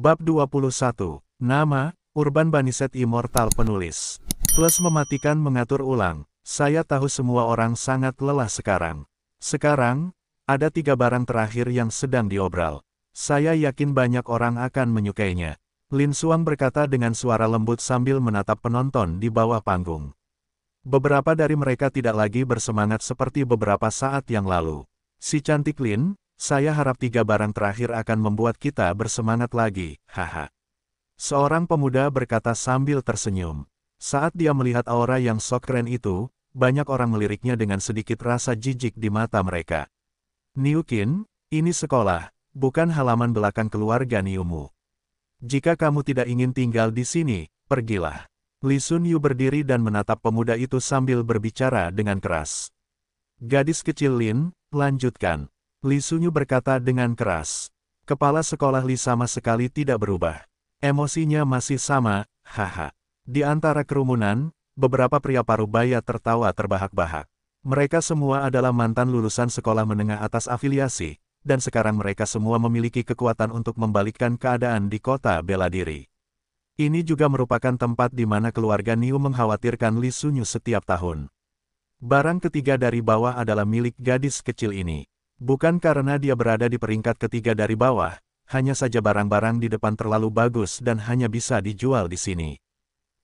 Bab 21. Nama, Urban Baniset Immortal Penulis. Plus mematikan mengatur ulang. Saya tahu semua orang sangat lelah sekarang. Sekarang, ada 3 barang terakhir yang sedang diobral. Saya yakin banyak orang akan menyukainya. Lin Xuang berkata dengan suara lembut sambil menatap penonton di bawah panggung. Beberapa dari mereka tidak lagi bersemangat seperti beberapa saat yang lalu. Si cantik Lin, saya harap 3 barang terakhir akan membuat kita bersemangat lagi, haha. Seorang pemuda berkata sambil tersenyum. Saat dia melihat aura yang sok keren itu, banyak orang meliriknya dengan sedikit rasa jijik di mata mereka. Niu Qin, ini sekolah, bukan halaman belakang keluarga Niumu. Jika kamu tidak ingin tinggal di sini, pergilah. Li Sun Yu berdiri dan menatap pemuda itu sambil berbicara dengan keras. Gadis kecil Lin, lanjutkan. Li Sun Yu berkata dengan keras. Kepala sekolah Li sama sekali tidak berubah. Emosinya masih sama, haha. Di antara kerumunan, beberapa pria parubaya tertawa terbahak-bahak. Mereka semua adalah mantan lulusan sekolah menengah atas afiliasi, dan sekarang mereka semua memiliki kekuatan untuk membalikkan keadaan di kota bela diri. Ini juga merupakan tempat di mana keluarga Niu mengkhawatirkan Li Sun Yu setiap tahun. Barang ketiga dari bawah adalah milik gadis kecil ini. Bukan karena dia berada di peringkat ketiga dari bawah, hanya saja barang-barang di depan terlalu bagus dan hanya bisa dijual di sini.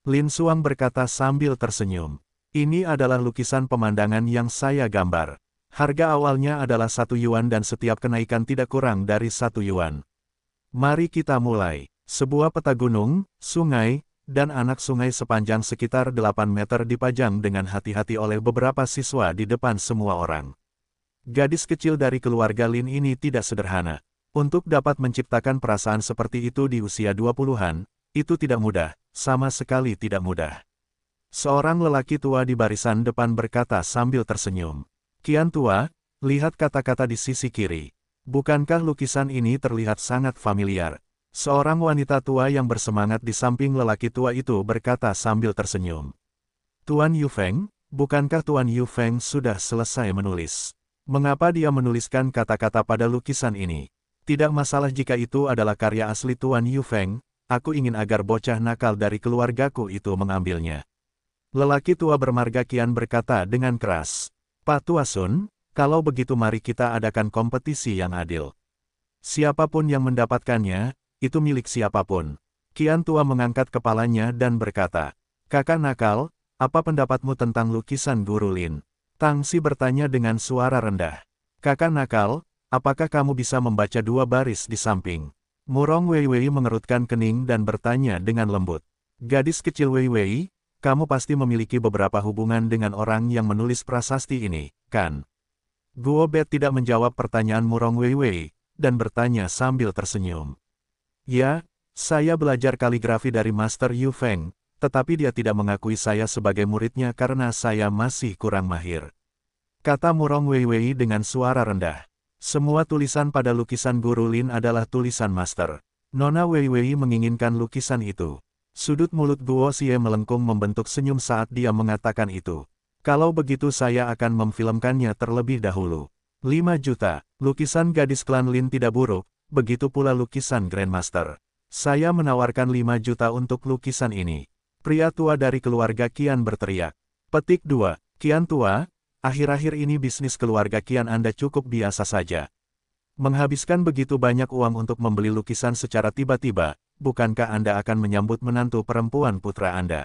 Lin Xuang berkata sambil tersenyum. Ini adalah lukisan pemandangan yang saya gambar. Harga awalnya adalah 1 yuan dan setiap kenaikan tidak kurang dari 1 yuan. Mari kita mulai. Sebuah peta gunung, sungai, dan anak sungai sepanjang sekitar 8 meter dipajang dengan hati-hati oleh beberapa siswa di depan semua orang. Gadis kecil dari keluarga Lin ini tidak sederhana. Untuk dapat menciptakan perasaan seperti itu di usia 20-an, itu tidak mudah, sama sekali tidak mudah. Seorang lelaki tua di barisan depan berkata sambil tersenyum. Kian tua, lihat kata-kata di sisi kiri. Bukankah lukisan ini terlihat sangat familiar? Seorang wanita tua yang bersemangat di samping lelaki tua itu berkata sambil tersenyum. Tuan Yufeng, bukankah Tuan Yufeng sudah selesai menulis? Mengapa dia menuliskan kata-kata pada lukisan ini? Tidak masalah jika itu adalah karya asli Tuan Yufeng, aku ingin agar bocah nakal dari keluargaku itu mengambilnya. Lelaki tua bermarga Kian berkata dengan keras. Pak Tua Sun, kalau begitu mari kita adakan kompetisi yang adil. Siapapun yang mendapatkannya, itu milik siapapun. Kian tua mengangkat kepalanya dan berkata, Kakak nakal, apa pendapatmu tentang lukisan Guru Lin? Tang Xi bertanya dengan suara rendah. Kakak nakal, apakah kamu bisa membaca 2 baris di samping? Murong Weiwei mengerutkan kening dan bertanya dengan lembut. Gadis kecil Weiwei, kamu pasti memiliki beberapa hubungan dengan orang yang menulis prasasti ini, kan? Guo Bet tidak menjawab pertanyaan Murong Weiwei, dan bertanya sambil tersenyum. Ya, saya belajar kaligrafi dari Master Yu Feng, tetapi dia tidak mengakui saya sebagai muridnya karena saya masih kurang mahir. Kata Murong Weiwei dengan suara rendah. Semua tulisan pada lukisan Guru Lin adalah tulisan master. Nona Weiwei menginginkan lukisan itu. Sudut mulut Guo Xie melengkung membentuk senyum saat dia mengatakan itu. Kalau begitu saya akan memfilmkannya terlebih dahulu. 5 juta, lukisan gadis klan Lin tidak buruk, begitu pula lukisan Grandmaster. Saya menawarkan 5 juta untuk lukisan ini. Pria tua dari keluarga Qian berteriak. Petik 2, Qian tua, akhir-akhir ini bisnis keluarga Qian Anda cukup biasa saja. Menghabiskan begitu banyak uang untuk membeli lukisan secara tiba-tiba, bukankah Anda akan menyambut menantu perempuan putra Anda?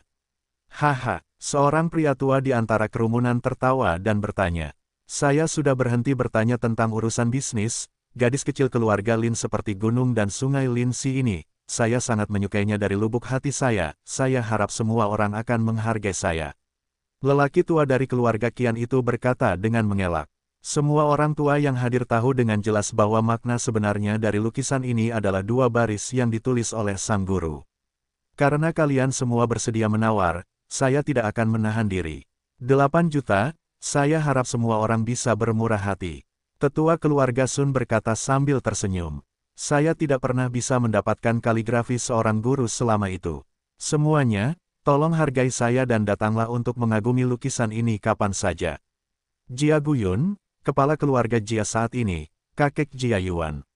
Haha, seorang pria tua di antara kerumunan tertawa dan bertanya. Saya sudah berhenti bertanya tentang urusan bisnis, gadis kecil keluarga Lin seperti gunung dan sungai Lin Si ini. Saya sangat menyukainya dari lubuk hati saya harap semua orang akan menghargai saya. Lelaki tua dari keluarga Qian itu berkata dengan mengelak. Semua orang tua yang hadir tahu dengan jelas bahwa makna sebenarnya dari lukisan ini adalah 2 baris yang ditulis oleh sang guru. Karena kalian semua bersedia menawar, saya tidak akan menahan diri. 8 juta, saya harap semua orang bisa bermurah hati. Tetua keluarga Sun berkata sambil tersenyum. Saya tidak pernah bisa mendapatkan kaligrafi seorang guru selama itu. Semuanya, tolong hargai saya dan datanglah untuk mengagumi lukisan ini kapan saja. Jia Guyun, kepala keluarga Jia saat ini, kakek Jia Yuan.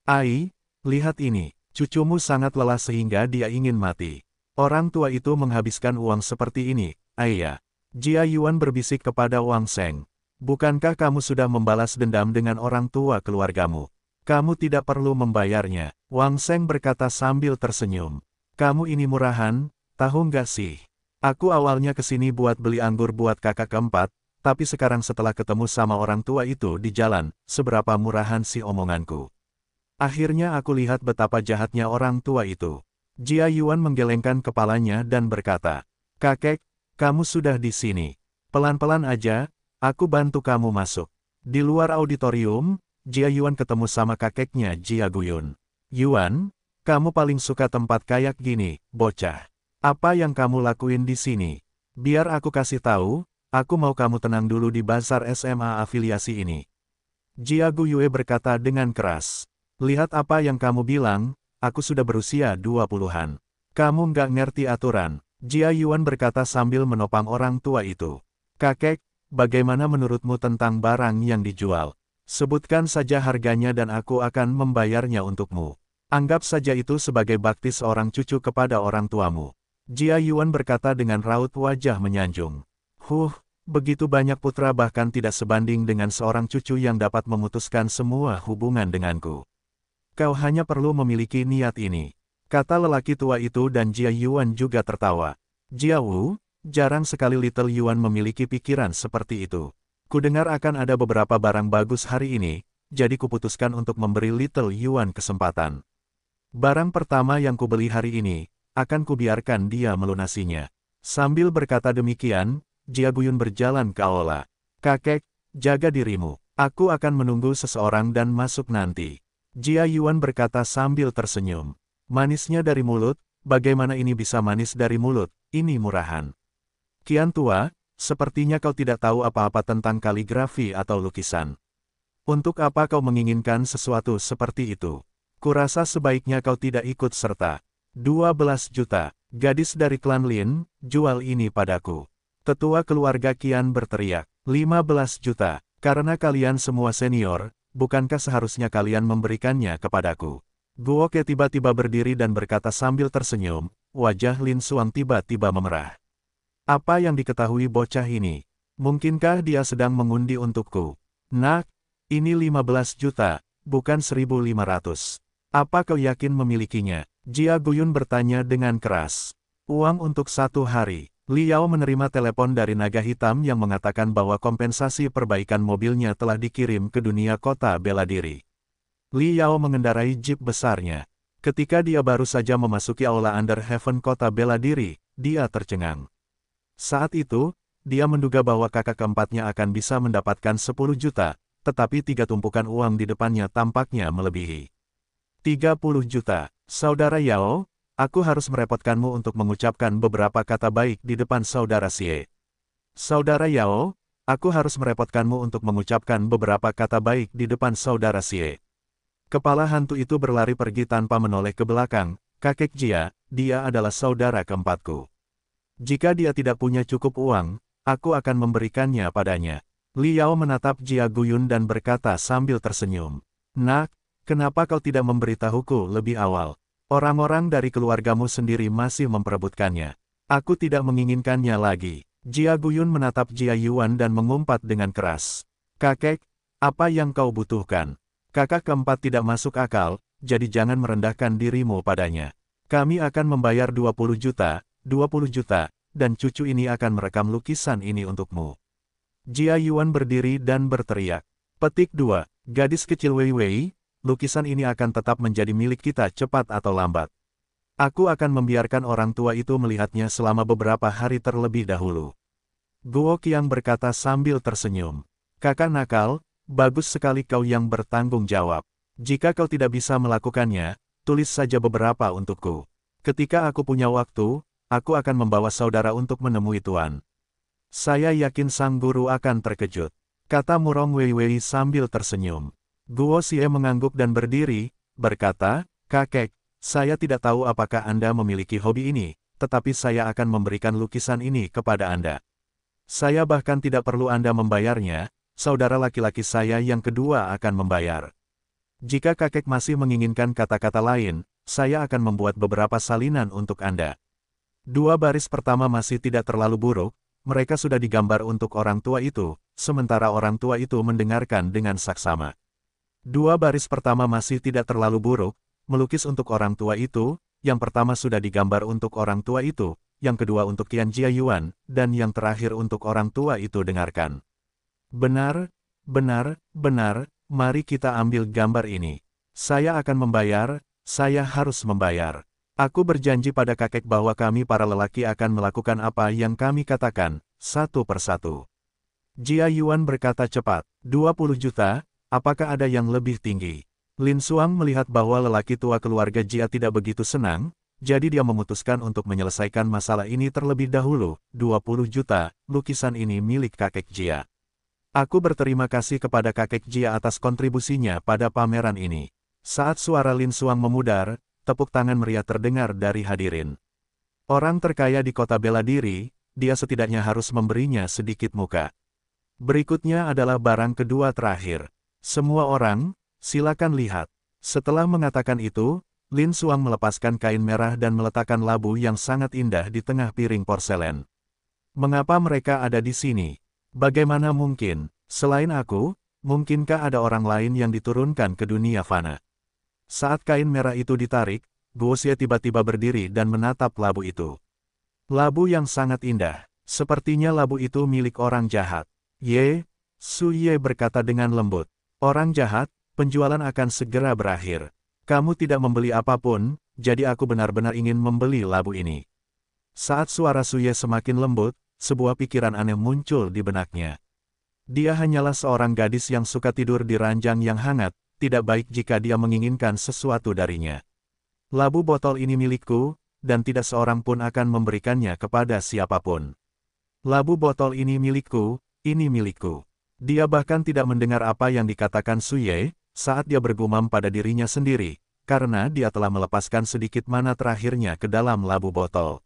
Ai, lihat ini, Cucumu sangat lelah sehingga dia ingin mati. Orang tua itu menghabiskan uang seperti ini, ayah. Jia Yuan berbisik kepada Wang Seng. Bukankah kamu sudah membalas dendam dengan orang tua keluargamu? Kamu tidak perlu membayarnya. Wang Seng berkata sambil tersenyum. Kamu ini murahan, tahu nggak sih? Aku awalnya kesini buat beli anggur buat kakak keempat, tapi sekarang setelah ketemu sama orang tua itu di jalan, seberapa murahan sih omonganku. Akhirnya aku lihat betapa jahatnya orang tua itu. Jia Yuan menggelengkan kepalanya dan berkata, kakek, kamu sudah di sini. Pelan-pelan aja, aku bantu kamu masuk. Di luar auditorium, Jia Yuan ketemu sama kakeknya Jia Guyun. Yuan, kamu paling suka tempat kayak gini, bocah. Apa yang kamu lakuin di sini? Biar aku kasih tahu, aku mau kamu tenang dulu di bazar SMA afiliasi ini. Jia Guyue berkata dengan keras. Lihat apa yang kamu bilang, aku sudah berusia 20-an. Kamu nggak ngerti aturan. Jia Yuan berkata sambil menopang orang tua itu. Kakek, bagaimana menurutmu tentang barang yang dijual? Sebutkan saja harganya dan aku akan membayarnya untukmu. Anggap saja itu sebagai bakti seorang cucu kepada orang tuamu. Jia Yuan berkata dengan raut wajah menyanjung. Begitu banyak putra bahkan tidak sebanding dengan seorang cucu yang dapat memutuskan semua hubungan denganku. Kau hanya perlu memiliki niat ini, kata lelaki tua itu dan Jia Yuan juga tertawa. Jia Wu, jarang sekali Little Yuan memiliki pikiran seperti itu. Kudengar akan ada beberapa barang bagus hari ini, jadi kuputuskan untuk memberi Little Yuan kesempatan. Barang pertama yang kubeli hari ini, akan kubiarkan dia melunasinya. Sambil berkata demikian, Jia Guyun berjalan ke aula. Kakek, jaga dirimu, aku akan menunggu seseorang dan masuk nanti. Jia Yuan berkata sambil tersenyum. Manisnya dari mulut, bagaimana ini bisa manis dari mulut, ini murahan. Kian tua, sepertinya kau tidak tahu apa-apa tentang kaligrafi atau lukisan. Untuk apa kau menginginkan sesuatu seperti itu? Kurasa sebaiknya kau tidak ikut serta. 12 juta, gadis dari klan Lin, jual ini padaku. Tetua keluarga Kian berteriak, 15 juta, karena kalian semua senior, bukankah seharusnya kalian memberikannya kepadaku? Guoke tiba-tiba berdiri dan berkata sambil tersenyum, wajah Lin Suang tiba-tiba memerah. Apa yang diketahui bocah ini? Mungkinkah dia sedang mengundi untukku? Nak, ini 15 juta, bukan 1.500. Apa kau yakin memilikinya? Jia Guyun bertanya dengan keras. Uang untuk 1 hari. Liao menerima telepon dari naga hitam yang mengatakan bahwa kompensasi perbaikan mobilnya telah dikirim ke dunia kota bela diri. Liao mengendarai jeep besarnya. Ketika dia baru saja memasuki aula Under Heaven kota bela diri, dia tercengang. Saat itu, dia menduga bahwa kakak keempatnya akan bisa mendapatkan 10 juta, tetapi 3 tumpukan uang di depannya tampaknya melebihi. 30 juta, Saudara Yao. Aku harus merepotkanmu untuk mengucapkan beberapa kata baik di depan Saudara Xie. Saudara Yao, aku harus merepotkanmu untuk mengucapkan beberapa kata baik di depan Saudara Xie. Kepala hantu itu berlari pergi tanpa menoleh ke belakang. Kakek Jia, dia adalah saudara keempatku. Jika dia tidak punya cukup uang, aku akan memberikannya padanya. Liao menatap Jia Guyun dan berkata sambil tersenyum. Nak, kenapa kau tidak memberitahuku lebih awal? Orang-orang dari keluargamu sendiri masih memperebutkannya. Aku tidak menginginkannya lagi. Jia Guyun menatap Jia Yuan dan mengumpat dengan keras. Kakek, apa yang kau butuhkan? Kakak keempat tidak masuk akal, jadi jangan merendahkan dirimu padanya. Kami akan membayar 20 juta, dan cucu ini akan merekam lukisan ini untukmu. Jia Yuan berdiri dan berteriak. Petik 2, gadis kecil Wei Wei. Lukisan ini akan tetap menjadi milik kita cepat atau lambat. Aku akan membiarkan orang tua itu melihatnya selama beberapa hari terlebih dahulu. Guo Qiang berkata sambil tersenyum. Kakak nakal, bagus sekali kau yang bertanggung jawab. Jika kau tidak bisa melakukannya, tulis saja beberapa untukku. Ketika aku punya waktu, aku akan membawa saudara untuk menemui tuan. Saya yakin sang guru akan terkejut, kata Murong Wei Wei sambil tersenyum. Guo Xie mengangguk dan berdiri, berkata, kakek, saya tidak tahu apakah Anda memiliki hobi ini, tetapi saya akan memberikan lukisan ini kepada Anda. Saya bahkan tidak perlu Anda membayarnya, saudara laki-laki saya yang kedua akan membayar. Jika kakek masih menginginkan kata-kata lain, saya akan membuat beberapa salinan untuk Anda. Dua baris pertama masih tidak terlalu buruk, mereka sudah digambar untuk orang tua itu, sementara orang tua itu mendengarkan dengan saksama. Dua baris pertama masih tidak terlalu buruk, melukis untuk orang tua itu, yang pertama sudah digambar untuk orang tua itu, yang kedua untuk Qian Jiayuan, dan yang terakhir untuk orang tua itu dengarkan. Benar, benar, benar, mari kita ambil gambar ini. Saya akan membayar, saya harus membayar. Aku berjanji pada kakek bahwa kami para lelaki akan melakukan apa yang kami katakan, satu persatu. Jiayuan berkata cepat, 20 juta, apakah ada yang lebih tinggi? Lin Xuang melihat bahwa lelaki tua keluarga Jia tidak begitu senang, jadi dia memutuskan untuk menyelesaikan masalah ini terlebih dahulu. 20 juta, lukisan ini milik kakek Jia. Aku berterima kasih kepada kakek Jia atas kontribusinya pada pameran ini. Saat suara Lin Xuang memudar, tepuk tangan meriah terdengar dari hadirin. Orang terkaya di kota bela diri, dia setidaknya harus memberinya sedikit muka. Berikutnya adalah barang kedua terakhir. Semua orang, silakan lihat. Setelah mengatakan itu, Lin Xuang melepaskan kain merah dan meletakkan labu yang sangat indah di tengah piring porselen. Mengapa mereka ada di sini? Bagaimana mungkin? Selain aku, mungkinkah ada orang lain yang diturunkan ke dunia fana? Saat kain merah itu ditarik, Guo Xie tiba-tiba berdiri dan menatap labu itu. Labu yang sangat indah. Sepertinya labu itu milik orang jahat. Ye, Su Ye berkata dengan lembut. Orang jahat, penjualan akan segera berakhir. Kamu tidak membeli apapun, jadi aku benar-benar ingin membeli labu ini. Saat suara Su Ye semakin lembut, sebuah pikiran aneh muncul di benaknya. Dia hanyalah seorang gadis yang suka tidur di ranjang yang hangat, tidak baik jika dia menginginkan sesuatu darinya. Labu botol ini milikku, dan tidak seorang pun akan memberikannya kepada siapapun. Labu botol ini milikku, ini milikku. Dia bahkan tidak mendengar apa yang dikatakan Su Ye, saat dia bergumam pada dirinya sendiri, karena dia telah melepaskan sedikit mana terakhirnya ke dalam labu botol.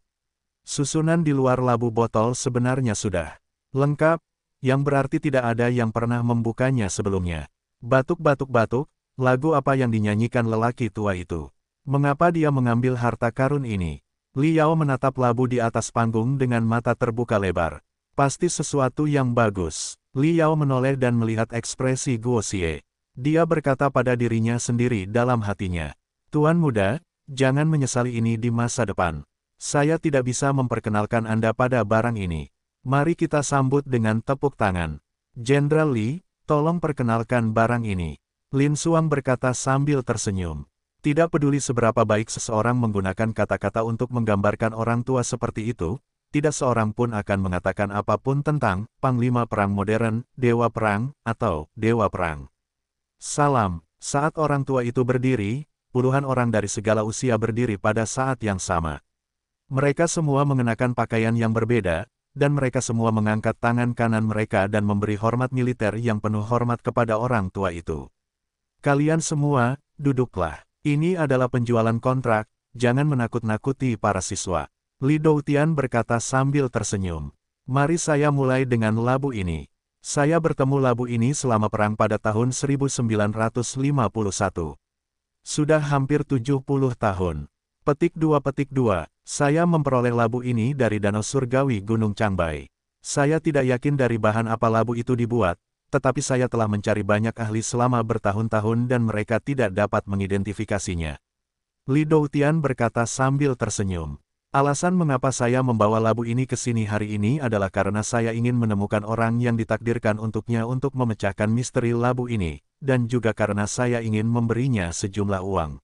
Susunan di luar labu botol sebenarnya sudah lengkap, yang berarti tidak ada yang pernah membukanya sebelumnya. Batuk-batuk-batuk, lagu apa yang dinyanyikan lelaki tua itu? Mengapa dia mengambil harta karun ini? Li Yao menatap labu di atas panggung dengan mata terbuka lebar. Pasti sesuatu yang bagus. Li Yao menoleh dan melihat ekspresi Guo Xie. Dia berkata pada dirinya sendiri dalam hatinya, Tuan muda, jangan menyesali ini di masa depan. Saya tidak bisa memperkenalkan Anda pada barang ini. Mari kita sambut dengan tepuk tangan. Jenderal Li, tolong perkenalkan barang ini. Lin Xuang berkata sambil tersenyum. Tidak peduli seberapa baik seseorang menggunakan kata-kata untuk menggambarkan orang tua seperti itu, tidak seorang pun akan mengatakan apapun tentang Panglima Perang Modern, Dewa Perang, atau Dewa Perang. Salam. Saat orang tua itu berdiri, puluhan orang dari segala usia berdiri pada saat yang sama. Mereka semua mengenakan pakaian yang berbeda, dan mereka semua mengangkat tangan kanan mereka dan memberi hormat militer yang penuh hormat kepada orang tua itu. Kalian semua, duduklah. Ini adalah penjualan kontrak, jangan menakut-nakuti para siswa. Li Doutian berkata sambil tersenyum. Mari saya mulai dengan labu ini. Saya bertemu labu ini selama perang pada tahun 1951. Sudah hampir 70 tahun. Petik 2, saya memperoleh labu ini dari Danau Surgawi Gunung Changbai. Saya tidak yakin dari bahan apa labu itu dibuat, tetapi saya telah mencari banyak ahli selama bertahun-tahun dan mereka tidak dapat mengidentifikasinya. Li Doutian berkata sambil tersenyum. Alasan mengapa saya membawa labu ini ke sini hari ini adalah karena saya ingin menemukan orang yang ditakdirkan untuknya untuk memecahkan misteri labu ini, dan juga karena saya ingin memberinya sejumlah uang.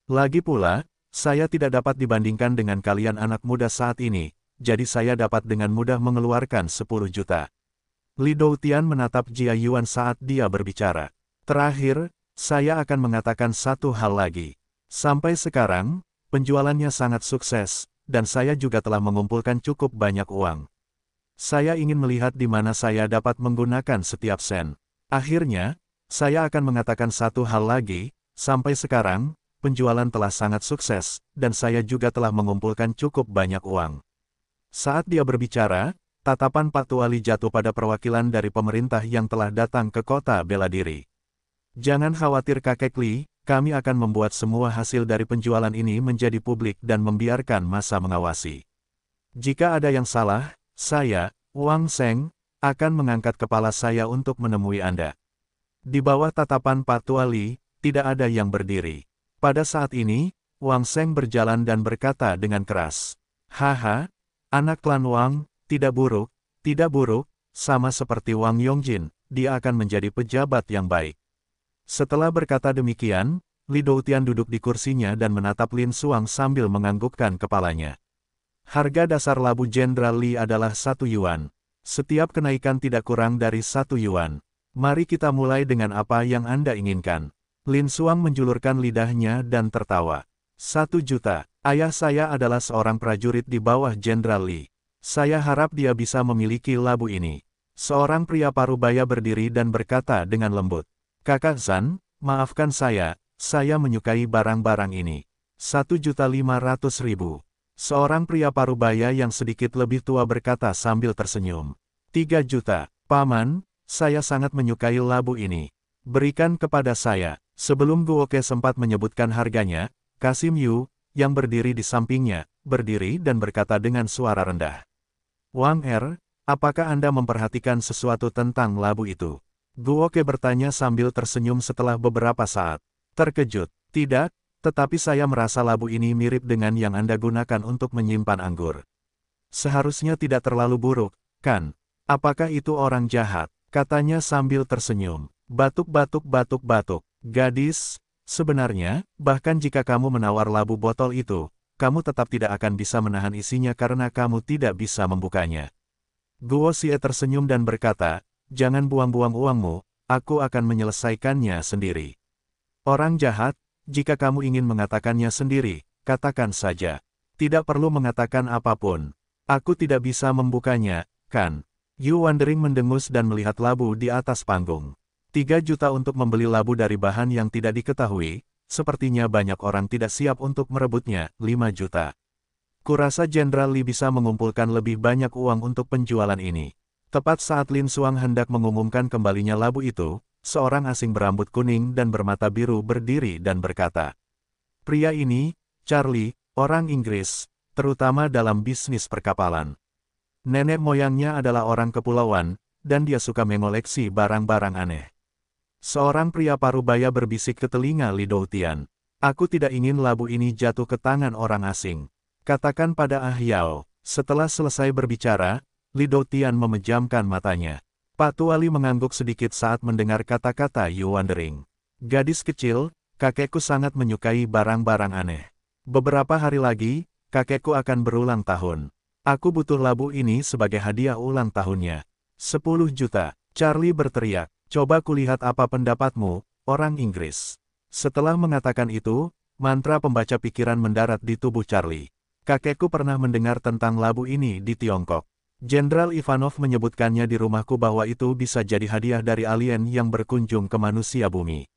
Lagi pula, saya tidak dapat dibandingkan dengan kalian anak muda saat ini, jadi saya dapat dengan mudah mengeluarkan 10 juta. Li Doutian menatap Jia Yuan saat dia berbicara. Terakhir, saya akan mengatakan satu hal lagi. Sampai sekarang, penjualannya sangat sukses, dan saya juga telah mengumpulkan cukup banyak uang. Saya ingin melihat di mana saya dapat menggunakan setiap sen. Akhirnya, saya akan mengatakan satu hal lagi, sampai sekarang, penjualan telah sangat sukses, dan saya juga telah mengumpulkan cukup banyak uang. Saat dia berbicara, tatapan Pak Tuali jatuh pada perwakilan dari pemerintah yang telah datang ke kota bela diri. Jangan khawatir kakek Li, kami akan membuat semua hasil dari penjualan ini menjadi publik dan membiarkan massa mengawasi. Jika ada yang salah, saya, Wang Seng, akan mengangkat kepala saya untuk menemui Anda. Di bawah tatapan Pak Tuali, tidak ada yang berdiri. Pada saat ini, Wang Seng berjalan dan berkata dengan keras, "Haha, anak klan Wang, tidak buruk, sama seperti Wang Yongjin, dia akan menjadi pejabat yang baik." Setelah berkata demikian, Li Doutian duduk di kursinya dan menatap Lin Suang sambil menganggukkan kepalanya. Harga dasar labu Jenderal Li adalah 1 yuan. Setiap kenaikan tidak kurang dari 1 yuan. Mari kita mulai dengan apa yang Anda inginkan. Lin Suang menjulurkan lidahnya dan tertawa. 1 juta. Ayah saya adalah seorang prajurit di bawah Jenderal Li. Saya harap dia bisa memiliki labu ini. Seorang pria parubaya berdiri dan berkata dengan lembut. Kakak Zan, maafkan saya menyukai barang-barang ini. 1.500.000. Seorang pria parubaya yang sedikit lebih tua berkata sambil tersenyum. 3 juta. Paman, saya sangat menyukai labu ini. Berikan kepada saya. Sebelum Guoke sempat menyebutkan harganya, Kasim Yu, yang berdiri di sampingnya, berdiri dan berkata dengan suara rendah. Wang apakah Anda memperhatikan sesuatu tentang labu itu? Guoke bertanya sambil tersenyum setelah beberapa saat. Terkejut, tidak, tetapi saya merasa labu ini mirip dengan yang Anda gunakan untuk menyimpan anggur. Seharusnya tidak terlalu buruk, kan? Apakah itu orang jahat? Katanya sambil tersenyum. Batuk. Gadis, sebenarnya, bahkan jika kamu menawar labu botol itu, kamu tetap tidak akan bisa menahan isinya karena kamu tidak bisa membukanya. Guo Xie tersenyum dan berkata, jangan buang-buang uangmu, aku akan menyelesaikannya sendiri. Orang jahat, jika kamu ingin mengatakannya sendiri, katakan saja. Tidak perlu mengatakan apapun. Aku tidak bisa membukanya, kan? Yu Wandering mendengus dan melihat labu di atas panggung. 3 juta untuk membeli labu dari bahan yang tidak diketahui, sepertinya banyak orang tidak siap untuk merebutnya, 5 juta. Kurasa Jenderal Li bisa mengumpulkan lebih banyak uang untuk penjualan ini. Tepat saat Lin Suang hendak mengumumkan kembalinya labu itu, seorang asing berambut kuning dan bermata biru berdiri dan berkata, pria ini, Charlie, orang Inggris, terutama dalam bisnis perkapalan. Nenek moyangnya adalah orang kepulauan, dan dia suka mengoleksi barang-barang aneh. Seorang pria parubaya berbisik ke telinga Li Doutian. Aku tidak ingin labu ini jatuh ke tangan orang asing. Katakan pada Ah Yao. Setelah selesai berbicara, Li Doutian memejamkan matanya. Pak Tuali mengangguk sedikit saat mendengar kata-kata Yu Wandering. Gadis kecil, kakekku sangat menyukai barang-barang aneh. Beberapa hari lagi, kakekku akan berulang tahun. Aku butuh labu ini sebagai hadiah ulang tahunnya. 10 juta. Charlie berteriak. Coba kulihat apa pendapatmu, orang Inggris. Setelah mengatakan itu, mantra pembaca pikiran mendarat di tubuh Charlie. Kakekku pernah mendengar tentang labu ini di Tiongkok. Jenderal Ivanov menyebutkannya di rumahku bahwa itu bisa jadi hadiah dari alien yang berkunjung ke manusia bumi.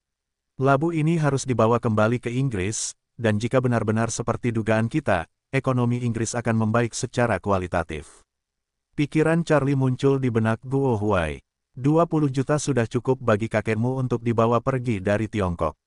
Labu ini harus dibawa kembali ke Inggris, dan jika benar-benar seperti dugaan kita, ekonomi Inggris akan membaik secara kualitatif. Pikiran Charlie muncul di benak Guo Huai. 20 juta sudah cukup bagi kakekmu untuk dibawa pergi dari Tiongkok.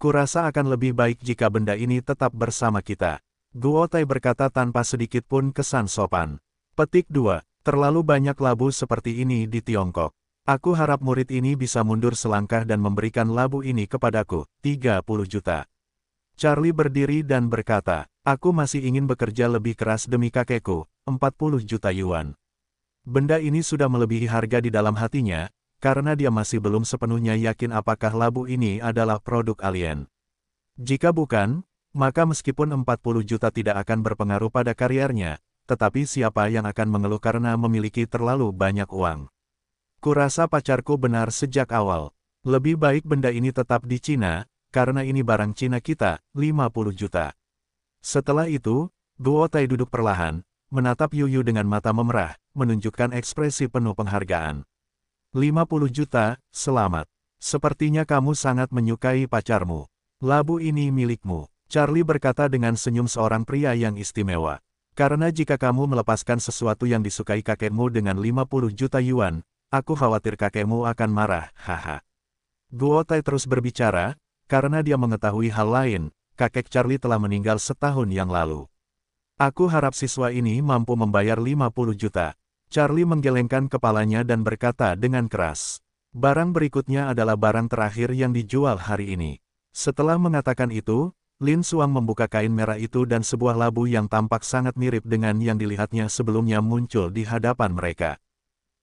Kurasa akan lebih baik jika benda ini tetap bersama kita. Guo Tai berkata tanpa sedikit pun kesan sopan. Petik 2. Terlalu banyak labu seperti ini di Tiongkok. Aku harap murid ini bisa mundur selangkah dan memberikan labu ini kepadaku, 30 juta. Charlie berdiri dan berkata, aku masih ingin bekerja lebih keras demi kakekku, 40 juta yuan. Benda ini sudah melebihi harga di dalam hatinya, karena dia masih belum sepenuhnya yakin apakah labu ini adalah produk alien. Jika bukan, maka meskipun 40 juta tidak akan berpengaruh pada kariernya, tetapi siapa yang akan mengeluh karena memiliki terlalu banyak uang? Kurasa pacarku benar sejak awal. Lebih baik benda ini tetap di Cina, karena ini barang Cina kita, 50 juta. Setelah itu, Guo Tai duduk perlahan, menatap Yuyu dengan mata memerah, menunjukkan ekspresi penuh penghargaan. 50 juta, selamat. Sepertinya kamu sangat menyukai pacarmu. Labu ini milikmu. Charlie berkata dengan senyum seorang pria yang istimewa. Karena jika kamu melepaskan sesuatu yang disukai kakekmu dengan 50 juta yuan, aku khawatir kakekmu akan marah, haha. Guo Tai terus berbicara, karena dia mengetahui hal lain, kakek Charlie telah meninggal setahun yang lalu. Aku harap siswa ini mampu membayar 50 juta. Charlie menggelengkan kepalanya dan berkata dengan keras. Barang berikutnya adalah barang terakhir yang dijual hari ini. Setelah mengatakan itu, Lin Xuang membuka kain merah itu dan sebuah labu yang tampak sangat mirip dengan yang dilihatnya sebelumnya muncul di hadapan mereka.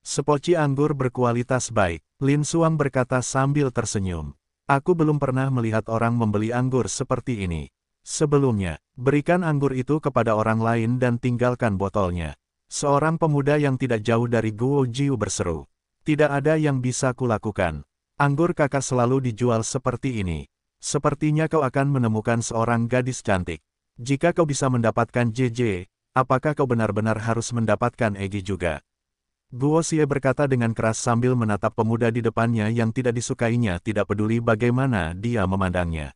Sepoci anggur berkualitas baik, Lin Xuang berkata sambil tersenyum. Aku belum pernah melihat orang membeli anggur seperti ini. Sebelumnya, berikan anggur itu kepada orang lain dan tinggalkan botolnya. Seorang pemuda yang tidak jauh dari Guo Jiu berseru. Tidak ada yang bisa kulakukan. Anggur kakak selalu dijual seperti ini. Sepertinya kau akan menemukan seorang gadis cantik. Jika kau bisa mendapatkan JJ, apakah kau benar-benar harus mendapatkan Egi juga? Guo Xie berkata dengan keras sambil menatap pemuda di depannya yang tidak disukainya tidak peduli bagaimana dia memandangnya.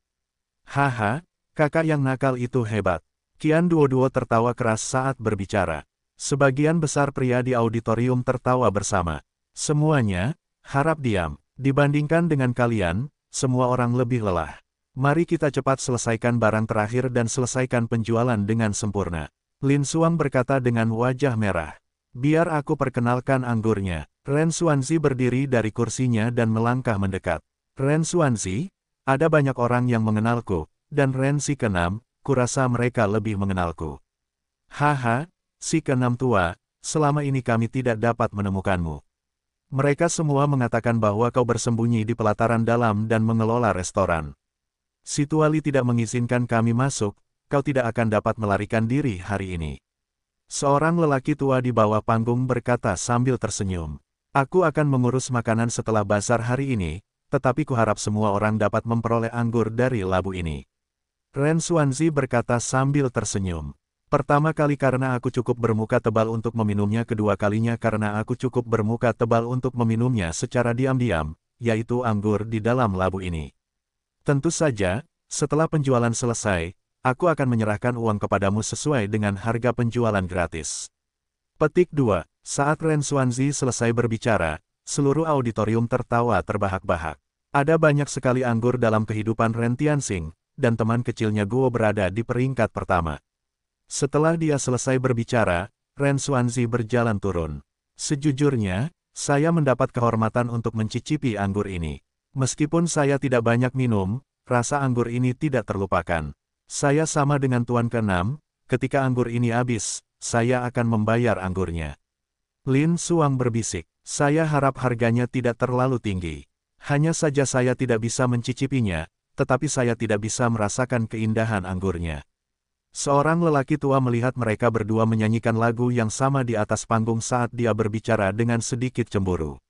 Haha, kakak yang nakal itu hebat. Qian Duo tertawa keras saat berbicara. Sebagian besar pria di auditorium tertawa bersama. Semuanya, harap diam. Dibandingkan dengan kalian, semua orang lebih lelah. Mari kita cepat selesaikan barang terakhir dan selesaikan penjualan dengan sempurna. Lin Xuang berkata dengan wajah merah. Biar aku perkenalkan anggurnya. Ren Xuanzi berdiri dari kursinya dan melangkah mendekat. Ren Xuanzi, ada banyak orang yang mengenalku, dan Ren si keenam, kurasa mereka lebih mengenalku. Haha, si keenam tua, selama ini kami tidak dapat menemukanmu. Mereka semua mengatakan bahwa kau bersembunyi di pelataran dalam dan mengelola restoran. Si Tuali tidak mengizinkan kami masuk, kau tidak akan dapat melarikan diri hari ini. Seorang lelaki tua di bawah panggung berkata sambil tersenyum. Aku akan mengurus makanan setelah bazar hari ini, tetapi kuharap semua orang dapat memperoleh anggur dari labu ini. Ren Xuanzi berkata sambil tersenyum. Pertama kali karena aku cukup bermuka tebal untuk meminumnya, kedua kalinya karena aku cukup bermuka tebal untuk meminumnya secara diam-diam, yaitu anggur di dalam labu ini. Tentu saja, setelah penjualan selesai, aku akan menyerahkan uang kepadamu sesuai dengan harga penjualan gratis. Petik 2. Saat Ren Xuanzi selesai berbicara, seluruh auditorium tertawa terbahak-bahak. Ada banyak sekali anggur dalam kehidupan Ren Tianxing, dan teman kecilnya Guo berada di peringkat pertama. Setelah dia selesai berbicara, Ren Xuanzi berjalan turun. Sejujurnya, saya mendapat kehormatan untuk mencicipi anggur ini. Meskipun saya tidak banyak minum, rasa anggur ini tidak terlupakan. Saya sama dengan Tuan ke-6, ketika anggur ini habis, saya akan membayar anggurnya. Lin Xuang berbisik, saya harap harganya tidak terlalu tinggi. Hanya saja saya tidak bisa mencicipinya, tetapi saya tidak bisa merasakan keindahan anggurnya. Seorang lelaki tua melihat mereka berdua menyanyikan lagu yang sama di atas panggung saat dia berbicara dengan sedikit cemburu.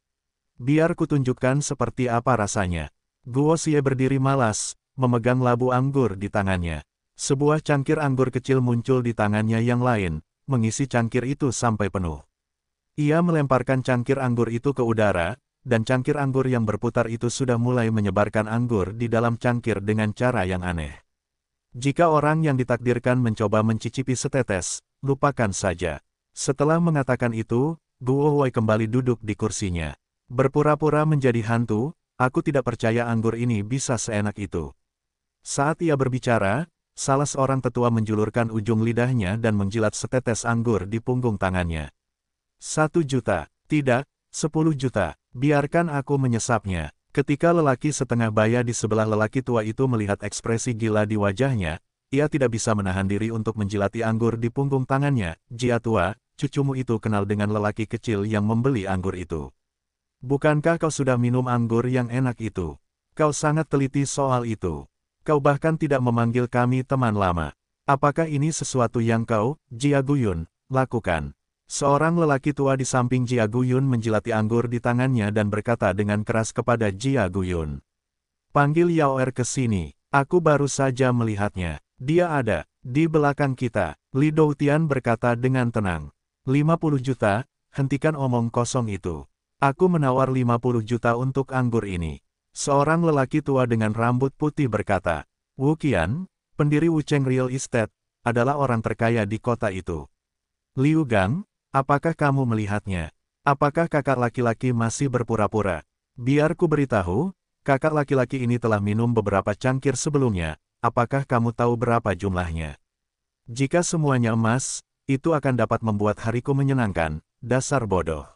Biar kutunjukkan seperti apa rasanya. Guo Xie berdiri malas, memegang labu anggur di tangannya. Sebuah cangkir anggur kecil muncul di tangannya yang lain, mengisi cangkir itu sampai penuh. Ia melemparkan cangkir anggur itu ke udara, dan cangkir anggur yang berputar itu sudah mulai menyebarkan anggur di dalam cangkir dengan cara yang aneh. Jika orang yang ditakdirkan mencoba mencicipi setetes, lupakan saja. Setelah mengatakan itu, Guo Huai kembali duduk di kursinya. Berpura-pura menjadi hantu, aku tidak percaya anggur ini bisa seenak itu. Saat ia berbicara, salah seorang tetua menjulurkan ujung lidahnya dan menjilat setetes anggur di punggung tangannya. 1 juta, tidak, 10 juta, biarkan aku menyesapnya. Ketika lelaki setengah baya di sebelah lelaki tua itu melihat ekspresi gila di wajahnya, ia tidak bisa menahan diri untuk menjilati anggur di punggung tangannya. Jia tua, cucumu itu kenal dengan lelaki kecil yang membeli anggur itu. Bukankah kau sudah minum anggur yang enak itu? Kau sangat teliti soal itu. Kau bahkan tidak memanggil kami teman lama. Apakah ini sesuatu yang kau, Jia Guyun, lakukan? Seorang lelaki tua di samping Jia Guyun menjilati anggur di tangannya dan berkata dengan keras kepada Jia Guyun. Panggil Yao Er ke sini, aku baru saja melihatnya. Dia ada di belakang kita. Li Doutian berkata dengan tenang. 50 juta, hentikan omong kosong itu. Aku menawar 50 juta untuk anggur ini. Seorang lelaki tua dengan rambut putih berkata. Wu Qian, pendiri Wucheng Real Estate, adalah orang terkaya di kota itu. Liu Gang, apakah kamu melihatnya? Apakah kakak laki-laki masih berpura-pura? Biar ku beritahu, kakak laki-laki ini telah minum beberapa cangkir sebelumnya, apakah kamu tahu berapa jumlahnya? Jika semuanya emas, itu akan dapat membuat hariku menyenangkan, dasar bodoh.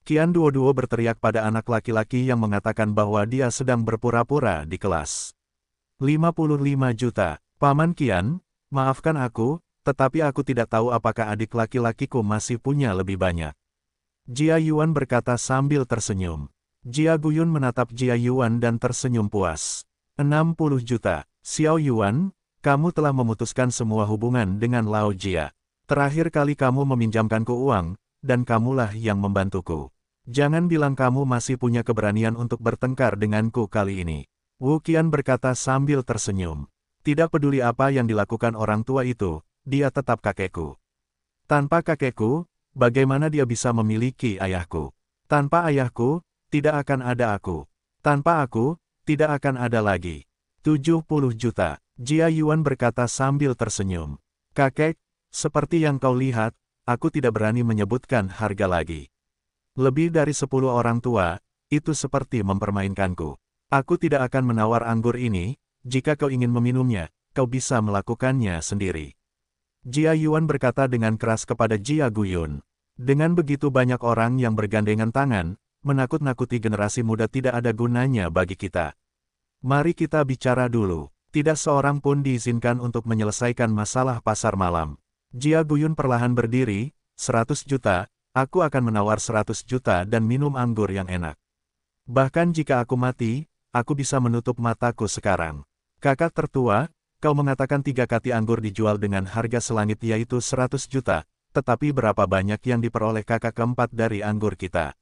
Qian Duoduo berteriak pada anak laki-laki yang mengatakan bahwa dia sedang berpura-pura di kelas. 55 juta, Paman Qian, maafkan aku, tetapi aku tidak tahu apakah adik laki-lakiku masih punya lebih banyak. Jia Yuan berkata sambil tersenyum. Jia Guyun menatap Jia Yuan dan tersenyum puas. 60 juta, Xiao Yuan, kamu telah memutuskan semua hubungan dengan Lao Jia. Terakhir kali kamu meminjamkanku uang, dan kamulah yang membantuku. Jangan bilang kamu masih punya keberanian untuk bertengkar denganku kali ini. Wu Qian berkata sambil tersenyum. Tidak peduli apa yang dilakukan orang tua itu, dia tetap kakekku. Tanpa kakekku, bagaimana dia bisa memiliki ayahku? Tanpa ayahku, tidak akan ada aku. Tanpa aku, tidak akan ada lagi. 70 juta, Jia Yuan berkata sambil tersenyum. Kakek, seperti yang kau lihat, aku tidak berani menyebutkan harga lagi. Lebih dari 10 orang tua, itu seperti mempermainkanku. Aku tidak akan menawar anggur ini, jika kau ingin meminumnya, kau bisa melakukannya sendiri. Jia Yuan berkata dengan keras kepada Jia Guyun. Dengan begitu banyak orang yang bergandengan tangan, menakut-nakuti generasi muda tidak ada gunanya bagi kita. Mari kita bicara dulu. Tidak seorang pun diizinkan untuk menyelesaikan masalah pasar malam. Jia Guyun perlahan berdiri, 100 juta, aku akan menawar 100 juta dan minum anggur yang enak. Bahkan jika aku mati, aku bisa menutup mataku sekarang. Kakak tertua, kau mengatakan 3 kati anggur dijual dengan harga selangit yaitu 100 juta, tetapi berapa banyak yang diperoleh kakak keempat dari anggur kita?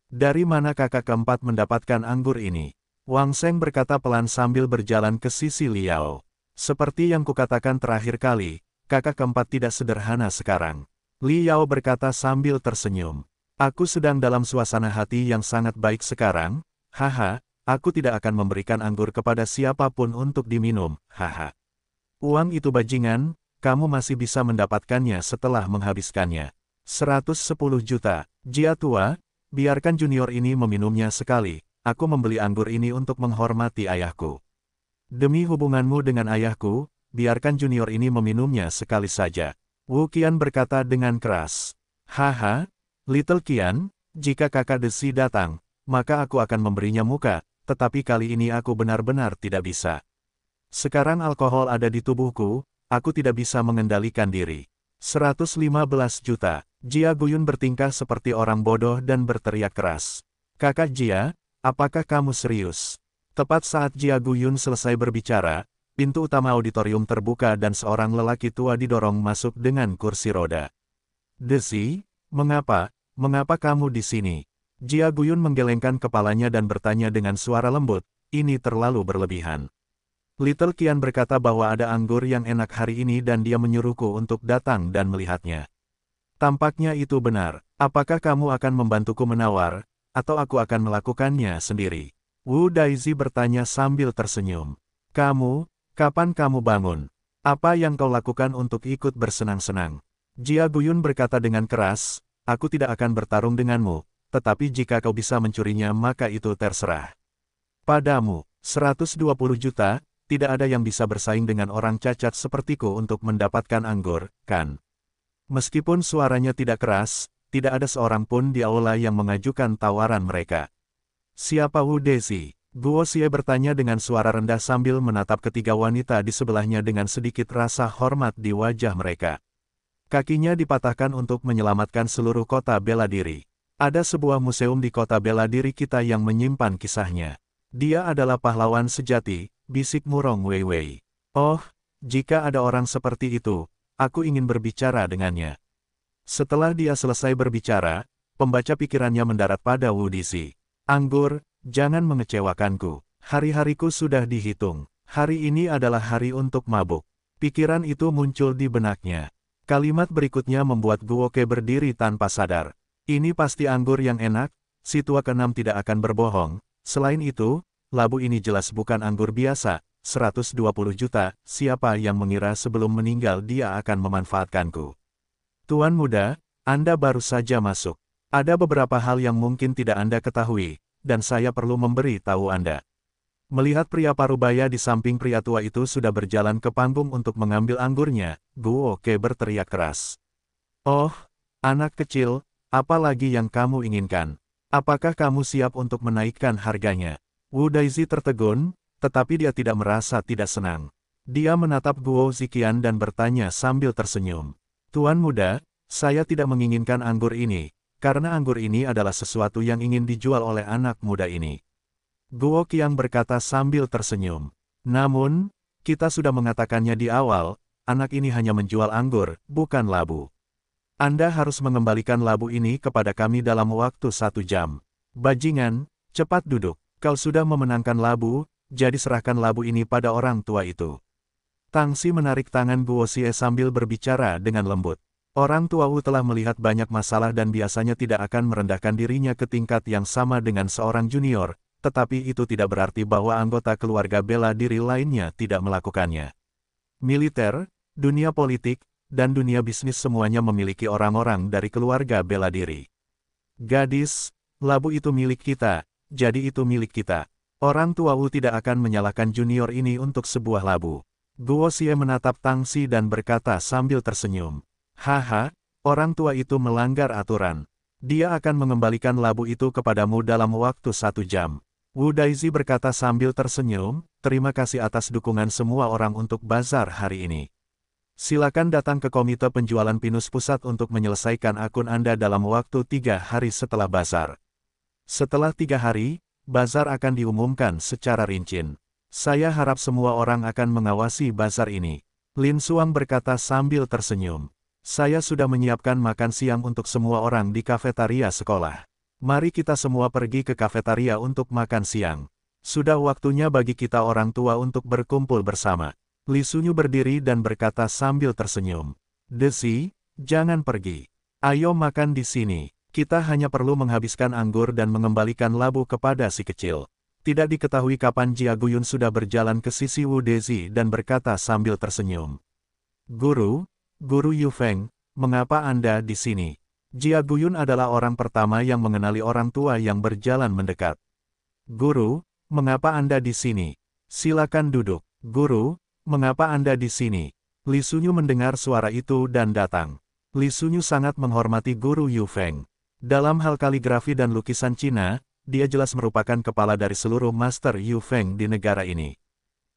Dari mana kakak keempat mendapatkan anggur ini? Wang Sheng berkata pelan sambil berjalan ke sisi Liao. Seperti yang kukatakan terakhir kali, kakak keempat tidak sederhana sekarang. Liao berkata sambil tersenyum. Aku sedang dalam suasana hati yang sangat baik sekarang, haha. Aku tidak akan memberikan anggur kepada siapapun untuk diminum, haha. Uang itu bajingan, kamu masih bisa mendapatkannya setelah menghabiskannya. 110 juta, Jia tua, biarkan junior ini meminumnya sekali, aku membeli anggur ini untuk menghormati ayahku. Demi hubunganmu dengan ayahku, biarkan junior ini meminumnya sekali saja. Wu Qian berkata dengan keras. Haha, Little Qian, jika kakak Desi datang, maka aku akan memberinya muka. Tetapi kali ini aku benar-benar tidak bisa. Sekarang alkohol ada di tubuhku, aku tidak bisa mengendalikan diri. 115 juta, Jia Guyun bertingkah seperti orang bodoh dan berteriak keras. Kakak Jia, apakah kamu serius? Tepat saat Jia Guyun selesai berbicara, pintu utama auditorium terbuka dan seorang lelaki tua didorong masuk dengan kursi roda. Desi, mengapa kamu di sini? Jia Guyun menggelengkan kepalanya dan bertanya dengan suara lembut, ini terlalu berlebihan. Little Qian berkata bahwa ada anggur yang enak hari ini dan dia menyuruhku untuk datang dan melihatnya. Tampaknya itu benar, apakah kamu akan membantuku menawar, atau aku akan melakukannya sendiri? Wu Daizi bertanya sambil tersenyum. Kamu, kapan kamu bangun? Apa yang kau lakukan untuk ikut bersenang-senang? Jia Guyun berkata dengan keras, aku tidak akan bertarung denganmu. Tetapi jika kau bisa mencurinya maka itu terserah. Padamu, 120 juta, tidak ada yang bisa bersaing dengan orang cacat sepertiku untuk mendapatkan anggur, kan? Meskipun suaranya tidak keras, tidak ada seorang pun di aula yang mengajukan tawaran mereka. Siapa Wu Desi? Guo Xie bertanya dengan suara rendah sambil menatap ketiga wanita di sebelahnya dengan sedikit rasa hormat di wajah mereka. Kakinya dipatahkan untuk menyelamatkan seluruh kota bela diri. Ada sebuah museum di kota bela diri kita yang menyimpan kisahnya. Dia adalah pahlawan sejati, bisik Murong Wei Wei. Oh, jika ada orang seperti itu, aku ingin berbicara dengannya. Setelah dia selesai berbicara, pembaca pikirannya mendarat pada Wu Disi. Anggur, jangan mengecewakanku. Hari-hariku sudah dihitung. Hari ini adalah hari untuk mabuk. Pikiran itu muncul di benaknya. Kalimat berikutnya membuat Guoke berdiri tanpa sadar. Ini pasti anggur yang enak, si tua keenam tidak akan berbohong. Selain itu, labu ini jelas bukan anggur biasa, 120 juta, siapa yang mengira sebelum meninggal dia akan memanfaatkanku. Tuan muda, Anda baru saja masuk. Ada beberapa hal yang mungkin tidak Anda ketahui, dan saya perlu memberi tahu Anda. Melihat pria parubaya di samping pria tua itu sudah berjalan ke panggung untuk mengambil anggurnya, Guo Ke berteriak keras. Oh, anak kecil, apa lagi yang kamu inginkan? Apakah kamu siap untuk menaikkan harganya? Wu Daisy tertegun, tetapi dia tidak merasa tidak senang. Dia menatap Guo Ziqian dan bertanya sambil tersenyum. Tuan muda, saya tidak menginginkan anggur ini, karena anggur ini adalah sesuatu yang ingin dijual oleh anak muda ini. Guo Qiang berkata sambil tersenyum. Namun, kita sudah mengatakannya di awal, anak ini hanya menjual anggur, bukan labu. Anda harus mengembalikan labu ini kepada kami dalam waktu 1 jam. Bajingan, cepat duduk. Kau sudah memenangkan labu, jadi serahkan labu ini pada orang tua itu. Tang Xi menarik tangan Guo Xie sambil berbicara dengan lembut. Orang tua Wu telah melihat banyak masalah dan biasanya tidak akan merendahkan dirinya ke tingkat yang sama dengan seorang junior, tetapi itu tidak berarti bahwa anggota keluarga bela diri lainnya tidak melakukannya. Militer, dunia politik, dan dunia bisnis semuanya memiliki orang-orang dari keluarga bela diri. Gadis, labu itu milik kita, jadi itu milik kita. Orang tua Wu tidak akan menyalahkan junior ini untuk sebuah labu. Guo Xie menatap Tang Xi dan berkata sambil tersenyum. Haha, orang tua itu melanggar aturan. Dia akan mengembalikan labu itu kepadamu dalam waktu 1 jam. Wu Daisy berkata sambil tersenyum, terima kasih atas dukungan semua orang untuk bazar hari ini. Silakan datang ke komite penjualan pinus pusat untuk menyelesaikan akun Anda dalam waktu 3 hari setelah bazar. Setelah 3 hari, bazar akan diumumkan secara rinci. Saya harap semua orang akan mengawasi bazar ini. Lin Xuang berkata sambil tersenyum. Saya sudah menyiapkan makan siang untuk semua orang di kafetaria sekolah. Mari kita semua pergi ke kafetaria untuk makan siang. Sudah waktunya bagi kita orang tua untuk berkumpul bersama. Li Sunyu berdiri dan berkata sambil tersenyum. Desi, jangan pergi. Ayo makan di sini. Kita hanya perlu menghabiskan anggur dan mengembalikan labu kepada si kecil. Tidak diketahui kapan Jia Guyun sudah berjalan ke sisi Wu Daisy dan berkata sambil tersenyum. Guru Yu Feng, mengapa Anda di sini? Jia Guyun adalah orang pertama yang mengenali orang tua yang berjalan mendekat. Guru, mengapa Anda di sini? Silakan duduk. Guru, mengapa Anda di sini? Li Sunyu mendengar suara itu dan datang. Li Sunyu sangat menghormati Guru Yu Feng. Dalam hal kaligrafi dan lukisan Cina, dia jelas merupakan kepala dari seluruh Master Yu Feng di negara ini.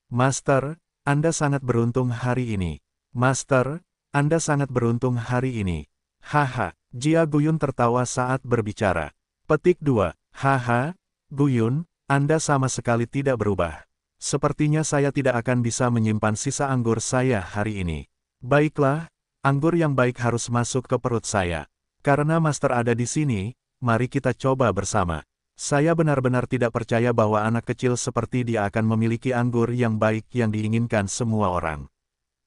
Master, Anda sangat beruntung hari ini. Master, Anda sangat beruntung hari ini. Haha. Jia Guyun tertawa saat berbicara. Petik 2. Haha, Guyun, Anda sama sekali tidak berubah. Sepertinya saya tidak akan bisa menyimpan sisa anggur saya hari ini. Baiklah, anggur yang baik harus masuk ke perut saya. Karena Master ada di sini, mari kita coba bersama. Saya benar-benar tidak percaya bahwa anak kecil seperti dia akan memiliki anggur yang baik yang diinginkan semua orang.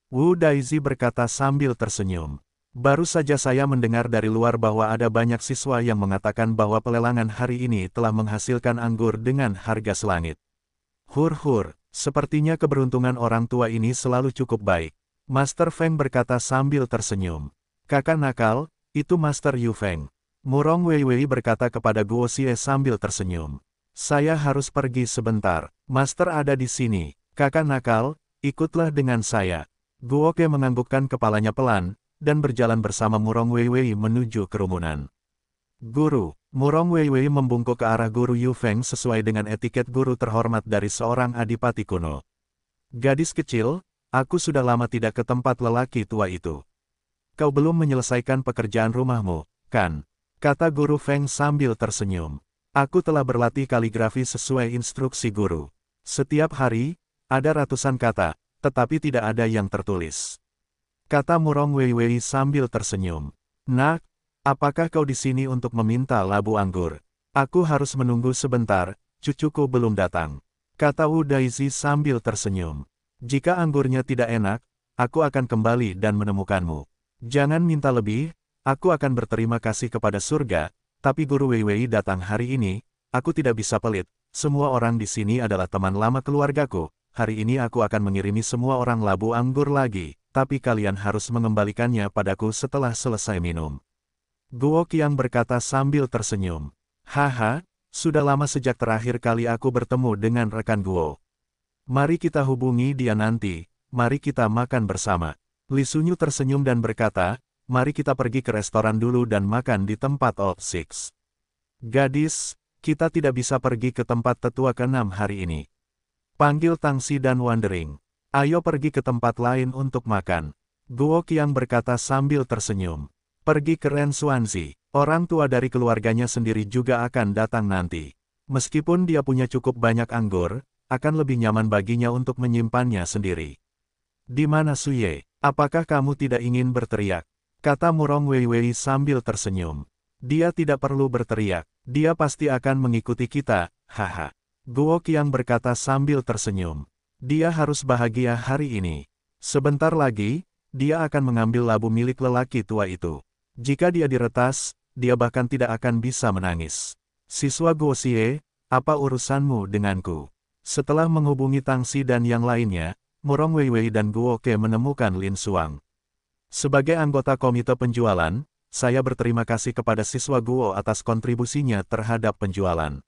Wu Daisy berkata sambil tersenyum. Baru saja saya mendengar dari luar bahwa ada banyak siswa yang mengatakan bahwa pelelangan hari ini telah menghasilkan anggur dengan harga selangit. Hur, sepertinya keberuntungan orang tua ini selalu cukup baik. Master Feng berkata sambil tersenyum. Kakak nakal, itu Master Yu Feng. Murong Weiwei berkata kepada Guo Xie sambil tersenyum. Saya harus pergi sebentar. Master ada di sini. Kakak nakal, ikutlah dengan saya. Guo Ke menganggukkan kepalanya pelan, dan berjalan bersama Murong Weiwei menuju kerumunan. Guru, Murong Weiwei membungkuk ke arah Guru Yu Feng sesuai dengan etiket guru terhormat dari seorang adipati kuno. Gadis kecil, aku sudah lama tidak ke tempat lelaki tua itu. Kau belum menyelesaikan pekerjaan rumahmu, kan? Kata Guru Feng sambil tersenyum. Aku telah berlatih kaligrafi sesuai instruksi guru. Setiap hari, ada ratusan kata, tetapi tidak ada yang tertulis. Kata Murong Weiwei sambil tersenyum. Nak, apakah kau di sini untuk meminta labu anggur? Aku harus menunggu sebentar, cucuku belum datang. Kata Wu Daisy sambil tersenyum. Jika anggurnya tidak enak, aku akan kembali dan menemukanmu. Jangan minta lebih, aku akan berterima kasih kepada surga, tapi Guru Weiwei datang hari ini, aku tidak bisa pelit. Semua orang di sini adalah teman lama keluargaku. Hari ini aku akan mengirimi semua orang labu anggur lagi. Tapi kalian harus mengembalikannya padaku setelah selesai minum. Guo Qiang berkata sambil tersenyum. Haha, sudah lama sejak terakhir kali aku bertemu dengan rekan Guo. Mari kita hubungi dia nanti, mari kita makan bersama. Li Sunyu tersenyum dan berkata, mari kita pergi ke restoran dulu dan makan di tempat Old Six. Gadis, kita tidak bisa pergi ke tempat tetua ke-6 hari ini. Panggil Tangxi dan Wandering. Ayo pergi ke tempat lain untuk makan. Guo Qiang berkata sambil tersenyum. Pergi ke Ren Xuanzi. Orang tua dari keluarganya sendiri juga akan datang nanti. Meskipun dia punya cukup banyak anggur, akan lebih nyaman baginya untuk menyimpannya sendiri. Di mana Suye? Apakah kamu tidak ingin berteriak? Kata Murong Weiwei sambil tersenyum. Dia tidak perlu berteriak, dia pasti akan mengikuti kita, haha. Guo Qiang berkata sambil tersenyum. Dia harus bahagia hari ini. Sebentar lagi, dia akan mengambil labu milik lelaki tua itu. Jika dia diretas, dia bahkan tidak akan bisa menangis. Siswa Guo Xie, apa urusanmu denganku? Setelah menghubungi Tangxi dan yang lainnya, Murong Weiwei dan Guo Ke menemukan Lin Xuang. Sebagai anggota komite penjualan, saya berterima kasih kepada siswa Guo atas kontribusinya terhadap penjualan.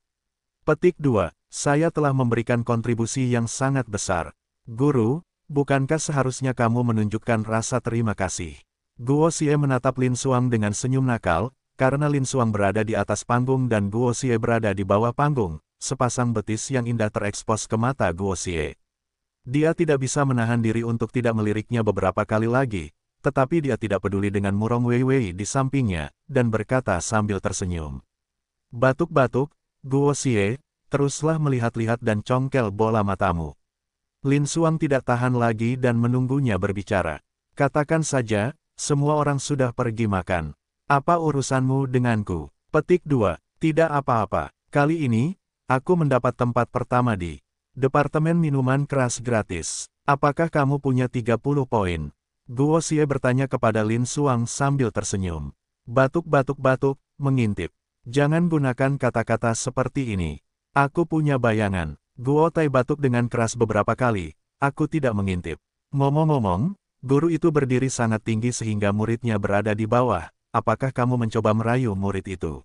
Petik 2. Saya telah memberikan kontribusi yang sangat besar. Guru, bukankah seharusnya kamu menunjukkan rasa terima kasih? Guo Xie menatap Lin Xuang dengan senyum nakal, karena Lin Xuang berada di atas panggung dan Guo Xie berada di bawah panggung, sepasang betis yang indah terekspos ke mata Guo Xie. Dia tidak bisa menahan diri untuk tidak meliriknya beberapa kali lagi, tetapi dia tidak peduli dengan Murong Weiwei di sampingnya, dan berkata sambil tersenyum. Batuk-batuk, Guo Xie, teruslah melihat-lihat dan congkel bola matamu. Lin Xuang tidak tahan lagi dan menunggunya berbicara. Katakan saja, semua orang sudah pergi makan. Apa urusanmu denganku? Petik 2. Tidak apa-apa. Kali ini, aku mendapat tempat pertama di Departemen Minuman Keras Gratis. Apakah kamu punya 30 poin? Guo Xie bertanya kepada Lin Xuang sambil tersenyum. Batuk-batuk-batuk, mengintip. Jangan gunakan kata-kata seperti ini. Aku punya bayangan. Guo Tai batuk dengan keras beberapa kali. Aku tidak mengintip. Ngomong-ngomong, guru itu berdiri sangat tinggi sehingga muridnya berada di bawah. Apakah kamu mencoba merayu murid itu?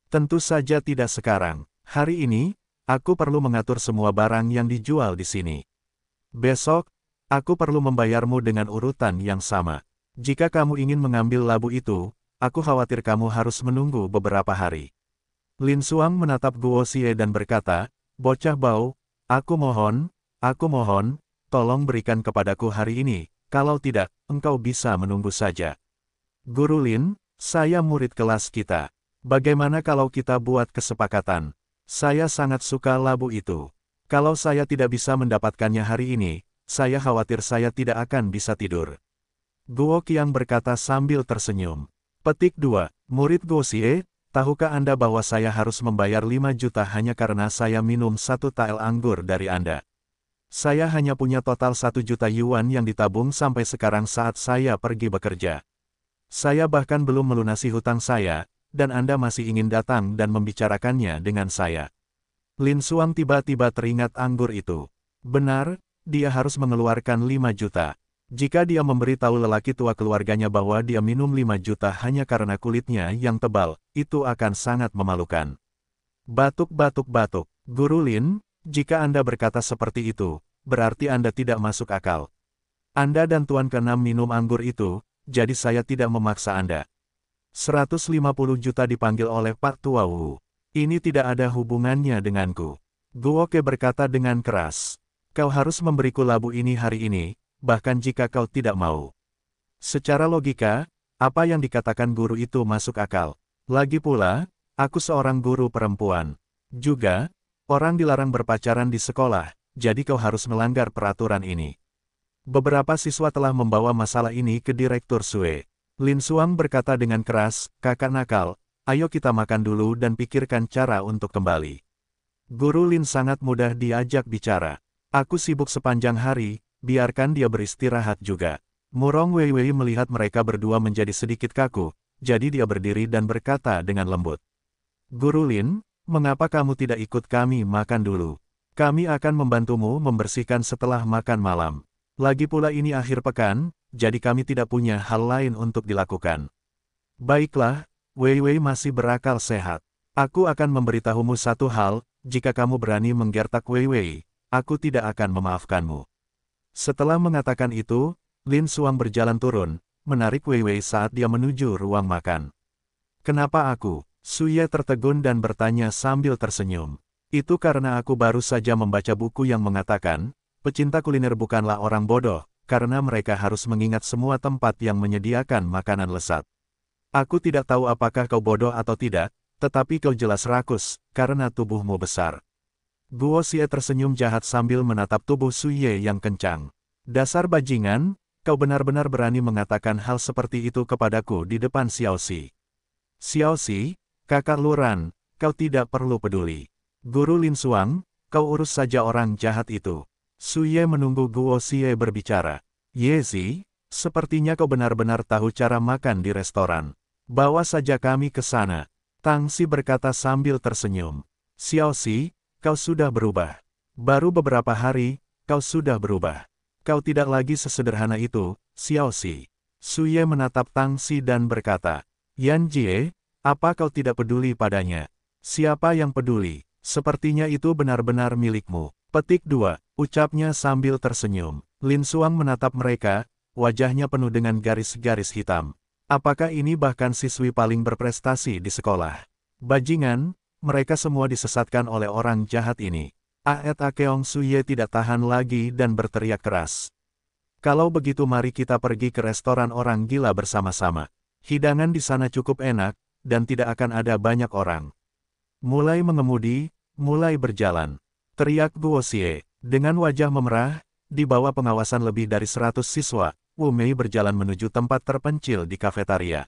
Tentu saja tidak sekarang. Hari ini, aku perlu mengatur semua barang yang dijual di sini. Besok, aku perlu membayarmu dengan urutan yang sama. Jika kamu ingin mengambil labu itu, aku khawatir kamu harus menunggu beberapa hari. Lin Xuang menatap Guo Xie dan berkata, bocah bau, aku mohon, tolong berikan kepadaku hari ini, kalau tidak, engkau bisa menunggu saja. Guru Lin, saya murid kelas kita. Bagaimana kalau kita buat kesepakatan? Saya sangat suka labu itu. Kalau saya tidak bisa mendapatkannya hari ini, saya khawatir saya tidak akan bisa tidur. Guo Qiang berkata sambil tersenyum. Petik 2. Murid Guo Xie, tahukah Anda bahwa saya harus membayar 5 juta hanya karena saya minum 1 tael anggur dari Anda? Saya hanya punya total 1 juta yuan yang ditabung sampai sekarang saat saya pergi bekerja. Saya bahkan belum melunasi hutang saya, dan Anda masih ingin datang dan membicarakannya dengan saya. Lin Xuang tiba-tiba teringat anggur itu. Benar, dia harus mengeluarkan 5 juta. Jika dia memberitahu lelaki tua keluarganya bahwa dia minum 5 juta hanya karena kulitnya yang tebal, itu akan sangat memalukan. Batuk-batuk-batuk. Guru Lin, jika Anda berkata seperti itu, berarti Anda tidak masuk akal. Anda dan Tuan ke-6 minum anggur itu, jadi saya tidak memaksa Anda. 150 juta dipanggil oleh Pak Tua Wu. Ini tidak ada hubungannya denganku. Guo Ke berkata dengan keras. Kau harus memberiku labu ini hari ini, bahkan jika kau tidak mau. Secara logika, apa yang dikatakan guru itu masuk akal. Lagi pula, aku seorang guru perempuan. Juga, orang dilarang berpacaran di sekolah, jadi kau harus melanggar peraturan ini. Beberapa siswa telah membawa masalah ini ke Direktur Sue. Lin Xuang berkata dengan keras, kakak nakal, ayo kita makan dulu dan pikirkan cara untuk kembali. Guru Lin sangat mudah diajak bicara. Aku sibuk sepanjang hari, biarkan dia beristirahat juga. Murong Weiwei melihat mereka berdua menjadi sedikit kaku, jadi dia berdiri dan berkata dengan lembut. Guru Lin, mengapa kamu tidak ikut kami makan dulu? Kami akan membantumu membersihkan setelah makan malam. Lagi pula ini akhir pekan, jadi kami tidak punya hal lain untuk dilakukan. Baiklah, Weiwei masih berakal sehat. Aku akan memberitahumu satu hal, jika kamu berani menggertak Wei Wei, aku tidak akan memaafkanmu. Setelah mengatakan itu, Lin Xuang berjalan turun, menarik Wei Wei saat dia menuju ruang makan. Kenapa aku? Suye tertegun dan bertanya sambil tersenyum. Itu karena aku baru saja membaca buku yang mengatakan, pecinta kuliner bukanlah orang bodoh, karena mereka harus mengingat semua tempat yang menyediakan makanan lezat. Aku tidak tahu apakah kau bodoh atau tidak, tetapi kau jelas rakus, karena tubuhmu besar. Guo Xie tersenyum jahat sambil menatap tubuh Suye yang kencang. Dasar bajingan, kau benar-benar berani mengatakan hal seperti itu kepadaku di depan Xiao Xi. Xiao Xi, kakak Luran, kau tidak perlu peduli. Guru Lin Xuang, kau urus saja orang jahat itu. Suye menunggu Guo Xie berbicara. Ye Zi, sepertinya kau benar-benar tahu cara makan di restoran. Bawa saja kami ke sana. Tang Xi berkata sambil tersenyum. Xiao Xi, kau sudah berubah. Baru beberapa hari, kau sudah berubah. Kau tidak lagi sesederhana itu, Xiao Xi. Suye menatap Tang Xi dan berkata, Yan Jie, apa kau tidak peduli padanya? Siapa yang peduli? Sepertinya itu benar-benar milikmu. Petik 2, ucapnya sambil tersenyum. Lin Xuang menatap mereka, wajahnya penuh dengan garis-garis hitam. Apakah ini bahkan siswi paling berprestasi di sekolah? Bajingan, mereka semua disesatkan oleh orang jahat ini. Aet Akeong Suye tidak tahan lagi dan berteriak keras. Kalau begitu mari kita pergi ke restoran orang gila bersama-sama. Hidangan di sana cukup enak, dan tidak akan ada banyak orang. Mulai mengemudi, mulai berjalan. Teriak Guo Xie, dengan wajah memerah, di bawah pengawasan lebih dari 100 siswa. Wu Mei berjalan menuju tempat terpencil di kafetaria.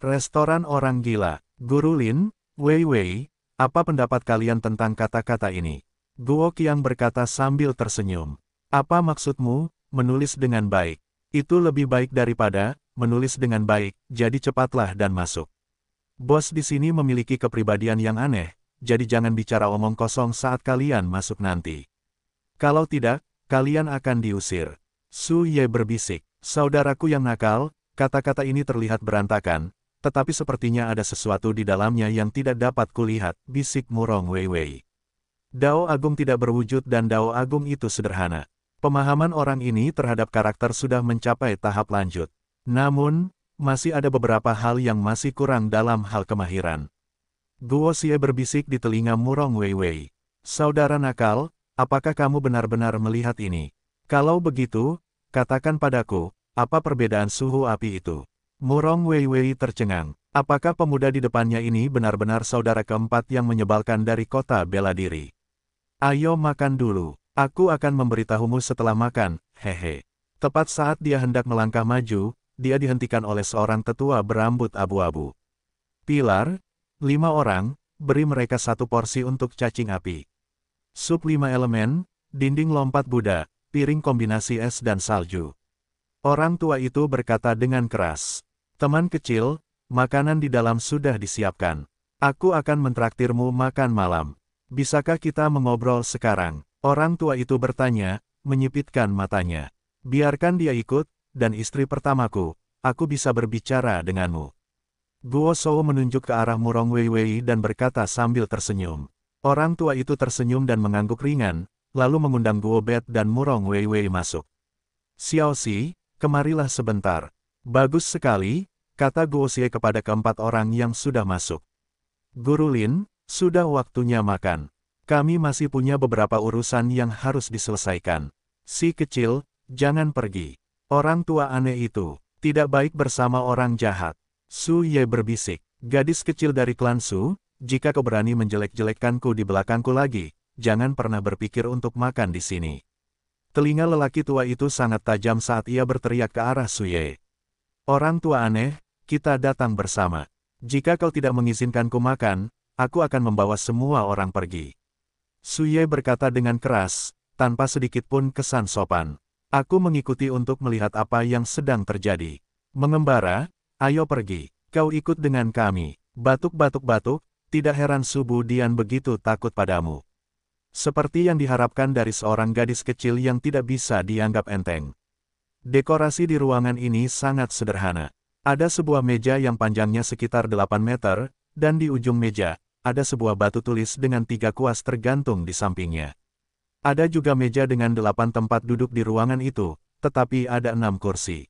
Restoran orang gila. Guru Lin, Wei Wei, apa pendapat kalian tentang kata-kata ini? Guo Qiang berkata sambil tersenyum. Apa maksudmu, menulis dengan baik? Itu lebih baik daripada, menulis dengan baik, jadi cepatlah dan masuk. Bos di sini memiliki kepribadian yang aneh, jadi jangan bicara omong kosong saat kalian masuk nanti. Kalau tidak, kalian akan diusir. Su Ye berbisik. Saudaraku yang nakal, kata-kata ini terlihat berantakan, tetapi sepertinya ada sesuatu di dalamnya yang tidak dapat kulihat, bisik murong Wei Wei. Dao Agung tidak berwujud dan Dao Agung itu sederhana. Pemahaman orang ini terhadap karakter sudah mencapai tahap lanjut. Namun, masih ada beberapa hal yang masih kurang dalam hal kemahiran. Guo Xie berbisik di telinga murong Wei Wei. Saudara nakal, apakah kamu benar-benar melihat ini? Kalau begitu, katakan padaku, apa perbedaan suhu api itu? Murong Wei Wei tercengang. Apakah pemuda di depannya ini benar-benar saudara keempat yang menyebalkan dari kota bela diri? Ayo makan dulu. Aku akan memberitahumu setelah makan, hehe. Tepat saat dia hendak melangkah maju, dia dihentikan oleh seorang tetua berambut abu-abu. Pilar, 5 orang, beri mereka 1 porsi untuk cacing api. Sup 5 elemen, dinding lompat Buddha, piring kombinasi es dan salju. Orang tua itu berkata dengan keras. Teman kecil, makanan di dalam sudah disiapkan. Aku akan mentraktirmu makan malam. Bisakah kita mengobrol sekarang? Orang tua itu bertanya, menyipitkan matanya. Biarkan dia ikut, dan istri pertamaku, aku bisa berbicara denganmu. Guo Shou menunjuk ke arah Murong Wei Wei dan berkata sambil tersenyum. Orang tua itu tersenyum dan mengangguk ringan, lalu mengundang Guo Bet dan Murong Wei Wei masuk. Xiao Xi, kemarilah sebentar. Bagus sekali, kata Guo Xie kepada keempat orang yang sudah masuk. Guru Lin, sudah waktunya makan. Kami masih punya beberapa urusan yang harus diselesaikan. Si kecil, jangan pergi. Orang tua aneh itu, tidak baik bersama orang jahat. Su Ye berbisik, gadis kecil dari klan Su, jika kau berani menjelek-jelekkanku di belakangku lagi, jangan pernah berpikir untuk makan di sini. Telinga lelaki tua itu sangat tajam saat ia berteriak ke arah Su Ye. Orang tua aneh, kita datang bersama. Jika kau tidak mengizinkanku makan, aku akan membawa semua orang pergi. Su Ye berkata dengan keras, tanpa sedikit pun kesan sopan. Aku mengikuti untuk melihat apa yang sedang terjadi. Mengembara, ayo pergi. Kau ikut dengan kami. Batuk-batuk-batuk, tidak heran Su Budian begitu takut padamu. Seperti yang diharapkan dari seorang gadis kecil yang tidak bisa dianggap enteng. Dekorasi di ruangan ini sangat sederhana. Ada sebuah meja yang panjangnya sekitar 8 meter, dan di ujung meja, ada sebuah batu tulis dengan 3 kuas tergantung di sampingnya. Ada juga meja dengan 8 tempat duduk di ruangan itu, tetapi ada 6 kursi.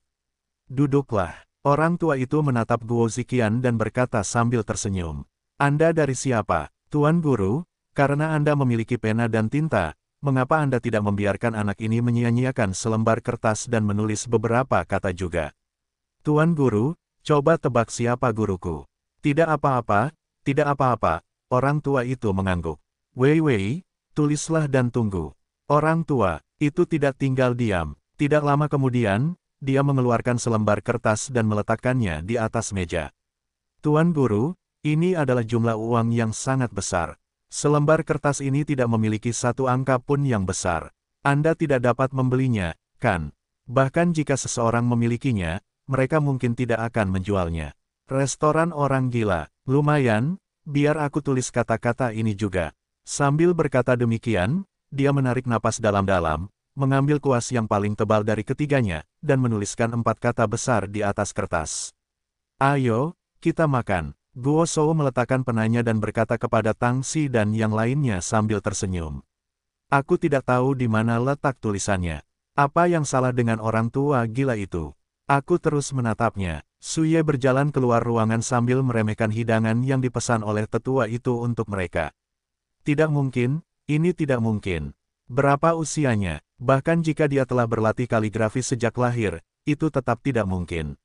Duduklah. Orang tua itu menatap Guo Ziqian dan berkata sambil tersenyum. Anda dari siapa, Tuan Guru? Karena Anda memiliki pena dan tinta, mengapa Anda tidak membiarkan anak ini menyia-nyiakan selembar kertas dan menulis beberapa kata juga? Tuan Guru, coba tebak siapa guruku. Tidak apa-apa, tidak apa-apa, orang tua itu mengangguk. Wei Wei, tulislah dan tunggu. Orang tua itu tidak tinggal diam. Tidak lama kemudian, dia mengeluarkan selembar kertas dan meletakkannya di atas meja. Tuan Guru, ini adalah jumlah uang yang sangat besar. Selembar kertas ini tidak memiliki satu angka pun yang besar. Anda tidak dapat membelinya, kan? Bahkan jika seseorang memilikinya, mereka mungkin tidak akan menjualnya. Restoran orang gila, lumayan, biar aku tulis kata-kata ini juga. Sambil berkata demikian, dia menarik napas dalam-dalam, mengambil kuas yang paling tebal dari ketiganya, dan menuliskan 4 kata besar di atas kertas. Ayo, kita makan. Guo Shou meletakkan penanya dan berkata kepada Tang Xi dan yang lainnya sambil tersenyum. Aku tidak tahu di mana letak tulisannya. Apa yang salah dengan orang tua gila itu? Aku terus menatapnya. Su Ye berjalan keluar ruangan sambil meremehkan hidangan yang dipesan oleh tetua itu untuk mereka. Tidak mungkin, ini tidak mungkin. Berapa usianya? Bahkan jika dia telah berlatih kaligrafi sejak lahir, itu tetap tidak mungkin.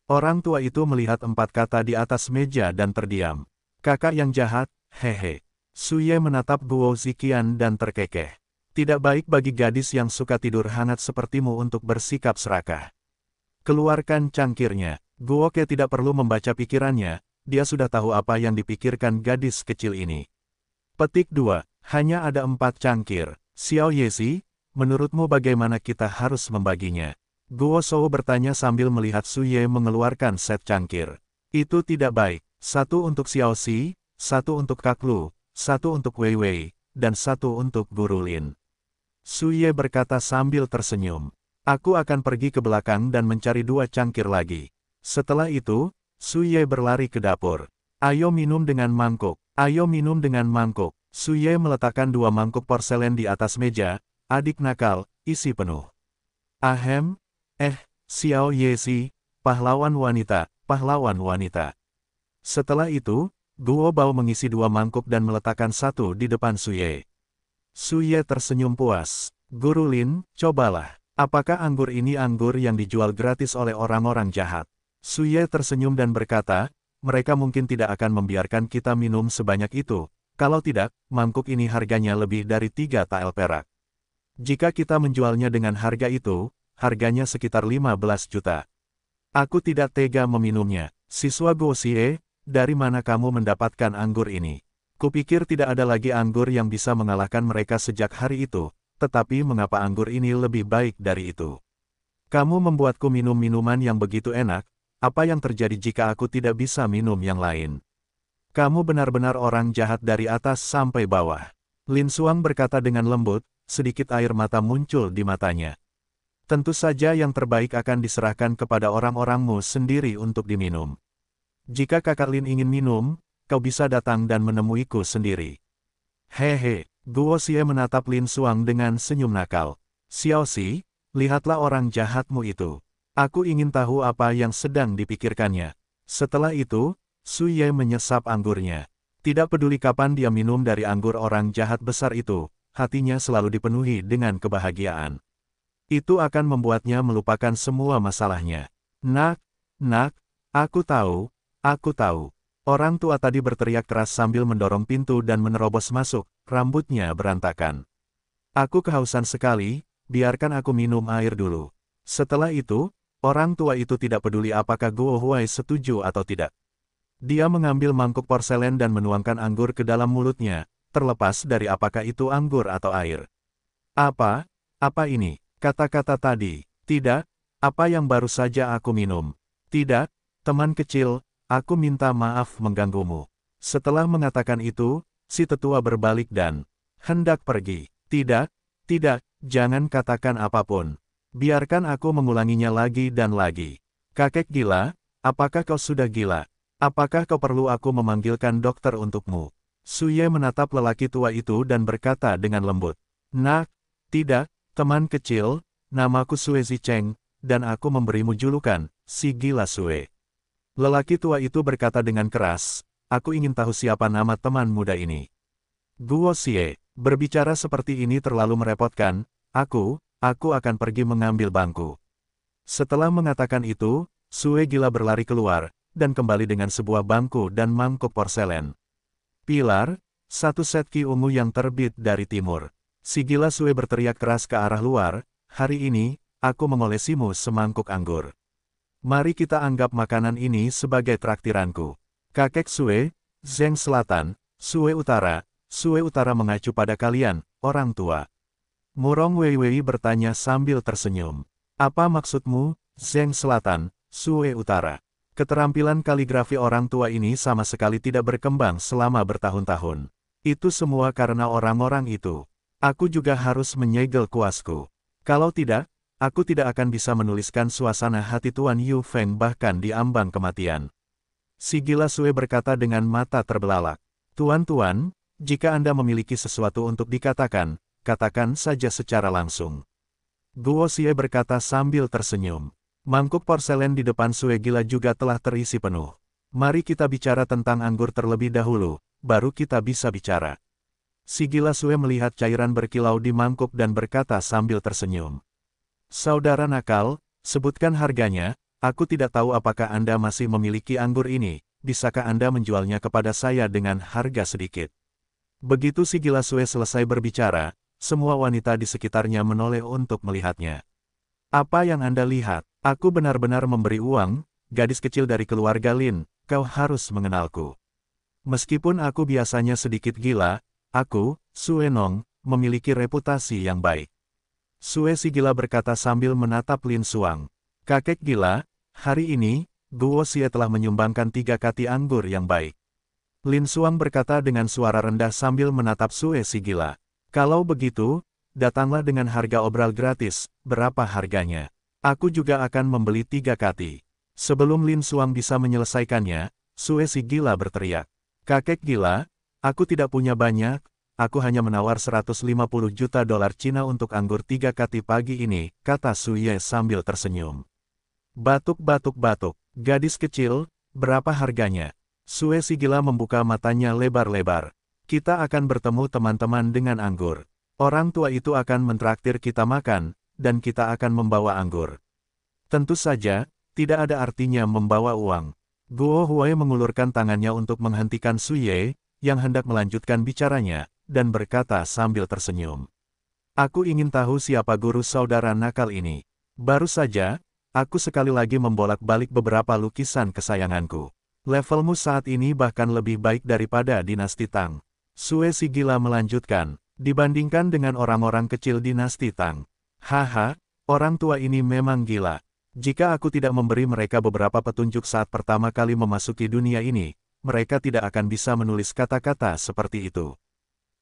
Orang tua itu melihat 4 kata di atas meja dan terdiam. Kakak yang jahat, hehe. Su Ye menatap Guo Ziqian dan terkekeh. Tidak baik bagi gadis yang suka tidur hangat sepertimu untuk bersikap serakah. Keluarkan cangkirnya. Guo Ke tidak perlu membaca pikirannya, dia sudah tahu apa yang dipikirkan gadis kecil ini. Petik 2. Hanya ada 4 cangkir. Xiao Yezi, menurutmu bagaimana kita harus membaginya? Guo Shou bertanya sambil melihat Su Ye mengeluarkan set cangkir. Itu tidak baik. 1 untuk Xiao Xi, 1 untuk Kak Lu, 1 untuk Wei Wei, dan 1 untuk Guru Lin. Su Ye berkata sambil tersenyum. Aku akan pergi ke belakang dan mencari 2 cangkir lagi. Setelah itu, Su Ye berlari ke dapur. Ayo minum dengan mangkuk. Ayo minum dengan mangkuk. Su Ye meletakkan 2 mangkuk porselen di atas meja. Adik nakal, isi penuh. Ahem, Xiao Yezi, pahlawan wanita, pahlawan wanita. Setelah itu, Guo Bao mengisi 2 mangkuk dan meletakkan 1 di depan Su Ye. Su Ye tersenyum puas. Guru Lin, cobalah. Apakah anggur ini anggur yang dijual gratis oleh orang-orang jahat? Su Ye tersenyum dan berkata, mereka mungkin tidak akan membiarkan kita minum sebanyak itu. Kalau tidak, mangkuk ini harganya lebih dari 3 tael perak. Jika kita menjualnya dengan harga itu, harganya sekitar 15 juta. Aku tidak tega meminumnya. Siswa Guo Xie, dari mana kamu mendapatkan anggur ini? Kupikir tidak ada lagi anggur yang bisa mengalahkan mereka sejak hari itu, tetapi mengapa anggur ini lebih baik dari itu? Kamu membuatku minum minuman yang begitu enak, apa yang terjadi jika aku tidak bisa minum yang lain? Kamu benar-benar orang jahat dari atas sampai bawah. Lin Xuang berkata dengan lembut, sedikit air mata muncul di matanya. Tentu saja yang terbaik akan diserahkan kepada orang-orangmu sendiri untuk diminum. Jika kakak Lin ingin minum, kau bisa datang dan menemuiku sendiri. Hehe, Guo Xie menatap Lin Xuang dengan senyum nakal. Xiao Xi, lihatlah orang jahatmu itu. Aku ingin tahu apa yang sedang dipikirkannya. Setelah itu, Su Ye menyesap anggurnya. Tidak peduli kapan dia minum dari anggur orang jahat besar itu, hatinya selalu dipenuhi dengan kebahagiaan. Itu akan membuatnya melupakan semua masalahnya. Nak, aku tahu. Orang tua tadi berteriak keras sambil mendorong pintu dan menerobos masuk, rambutnya berantakan. Aku kehausan sekali, biarkan aku minum air dulu. Setelah itu, orang tua itu tidak peduli apakah Guo Huai setuju atau tidak. Dia mengambil mangkuk porselen dan menuangkan anggur ke dalam mulutnya, terlepas dari apakah itu anggur atau air. Apa ini? Kata-kata tadi. Tidak, apa yang baru saja aku minum. Tidak, teman kecil, aku minta maaf mengganggumu. Setelah mengatakan itu, si tetua berbalik dan hendak pergi. Tidak, jangan katakan apapun. Biarkan aku mengulanginya lagi dan lagi. Kakek gila, apakah kau sudah gila? Apakah kau perlu aku memanggilkan dokter untukmu? Suye menatap lelaki tua itu dan berkata dengan lembut. Nak, tidak, teman kecil, namaku Sue Zicheng, dan aku memberimu julukan, si gila Sue. Lelaki tua itu berkata dengan keras, aku ingin tahu siapa nama teman muda ini. Guo Xie, berbicara seperti ini terlalu merepotkan, aku akan pergi mengambil bangku. Setelah mengatakan itu, Sue gila berlari keluar, dan kembali dengan sebuah bangku dan mangkuk porselen. Pilar, satu set ki ungu yang terbit dari timur. Si gila Sue berteriak keras ke arah luar, hari ini, aku mengolesimu semangkuk anggur. Mari kita anggap makanan ini sebagai traktiranku. Kakek Sue, Zheng Selatan, Sue Utara mengacu pada kalian, orang tua. Murong Weiwei bertanya sambil tersenyum. Apa maksudmu, Zheng Selatan, Sue Utara? Keterampilan kaligrafi orang tua ini sama sekali tidak berkembang selama bertahun-tahun. Itu semua karena orang-orang itu. Aku juga harus menyegel kuasku. Kalau tidak, aku tidak akan bisa menuliskan suasana hati Tuan Yu Feng bahkan di ambang kematian. Si gila Sue berkata dengan mata terbelalak. Tuan-tuan, jika Anda memiliki sesuatu untuk dikatakan, katakan saja secara langsung. Guo Xie berkata sambil tersenyum. Mangkuk porselen di depan Sue gila juga telah terisi penuh. Mari kita bicara tentang anggur terlebih dahulu, baru kita bisa bicara. Si gila Sue melihat cairan berkilau di mangkuk dan berkata sambil tersenyum. Saudara nakal, sebutkan harganya, aku tidak tahu apakah Anda masih memiliki anggur ini, bisakah Anda menjualnya kepada saya dengan harga sedikit. Begitu si gila Sue selesai berbicara, semua wanita di sekitarnya menoleh untuk melihatnya. Apa yang Anda lihat? Aku benar-benar memberi uang, gadis kecil dari keluarga Lin, kau harus mengenalku. Meskipun aku biasanya sedikit gila, aku, Sue Nong, memiliki reputasi yang baik. Sue si gila berkata sambil menatap Lin Suang. Kakek gila, hari ini, Guo Xie telah menyumbangkan 3 kati anggur yang baik. Lin Suang berkata dengan suara rendah sambil menatap Sue si gila. Kalau begitu, datanglah dengan harga obral gratis, berapa harganya? Aku juga akan membeli 3 kati. Sebelum Lin Suang bisa menyelesaikannya, Sue si gila berteriak. Kakek gila, aku tidak punya banyak, aku hanya menawar 150 juta dolar Cina untuk anggur 3 kati pagi ini, kata Sue sambil tersenyum. Batuk, gadis kecil, berapa harganya? Sue si gila membuka matanya lebar-lebar. Kita akan bertemu teman-teman dengan anggur. Orang tua itu akan mentraktir kita makan, dan kita akan membawa anggur. Tentu saja, tidak ada artinya membawa uang. Guo Huai mengulurkan tangannya untuk menghentikan Sue, yang hendak melanjutkan bicaranya, dan berkata sambil tersenyum. Aku ingin tahu siapa guru saudara nakal ini. Baru saja, aku sekali lagi membolak-balik beberapa lukisan kesayanganku. Levelmu saat ini bahkan lebih baik daripada dinasti Tang. Sue si gila melanjutkan, dibandingkan dengan orang-orang kecil dinasti Tang. Haha, orang tua ini memang gila. Jika aku tidak memberi mereka beberapa petunjuk saat pertama kali memasuki dunia ini, mereka tidak akan bisa menulis kata-kata seperti itu.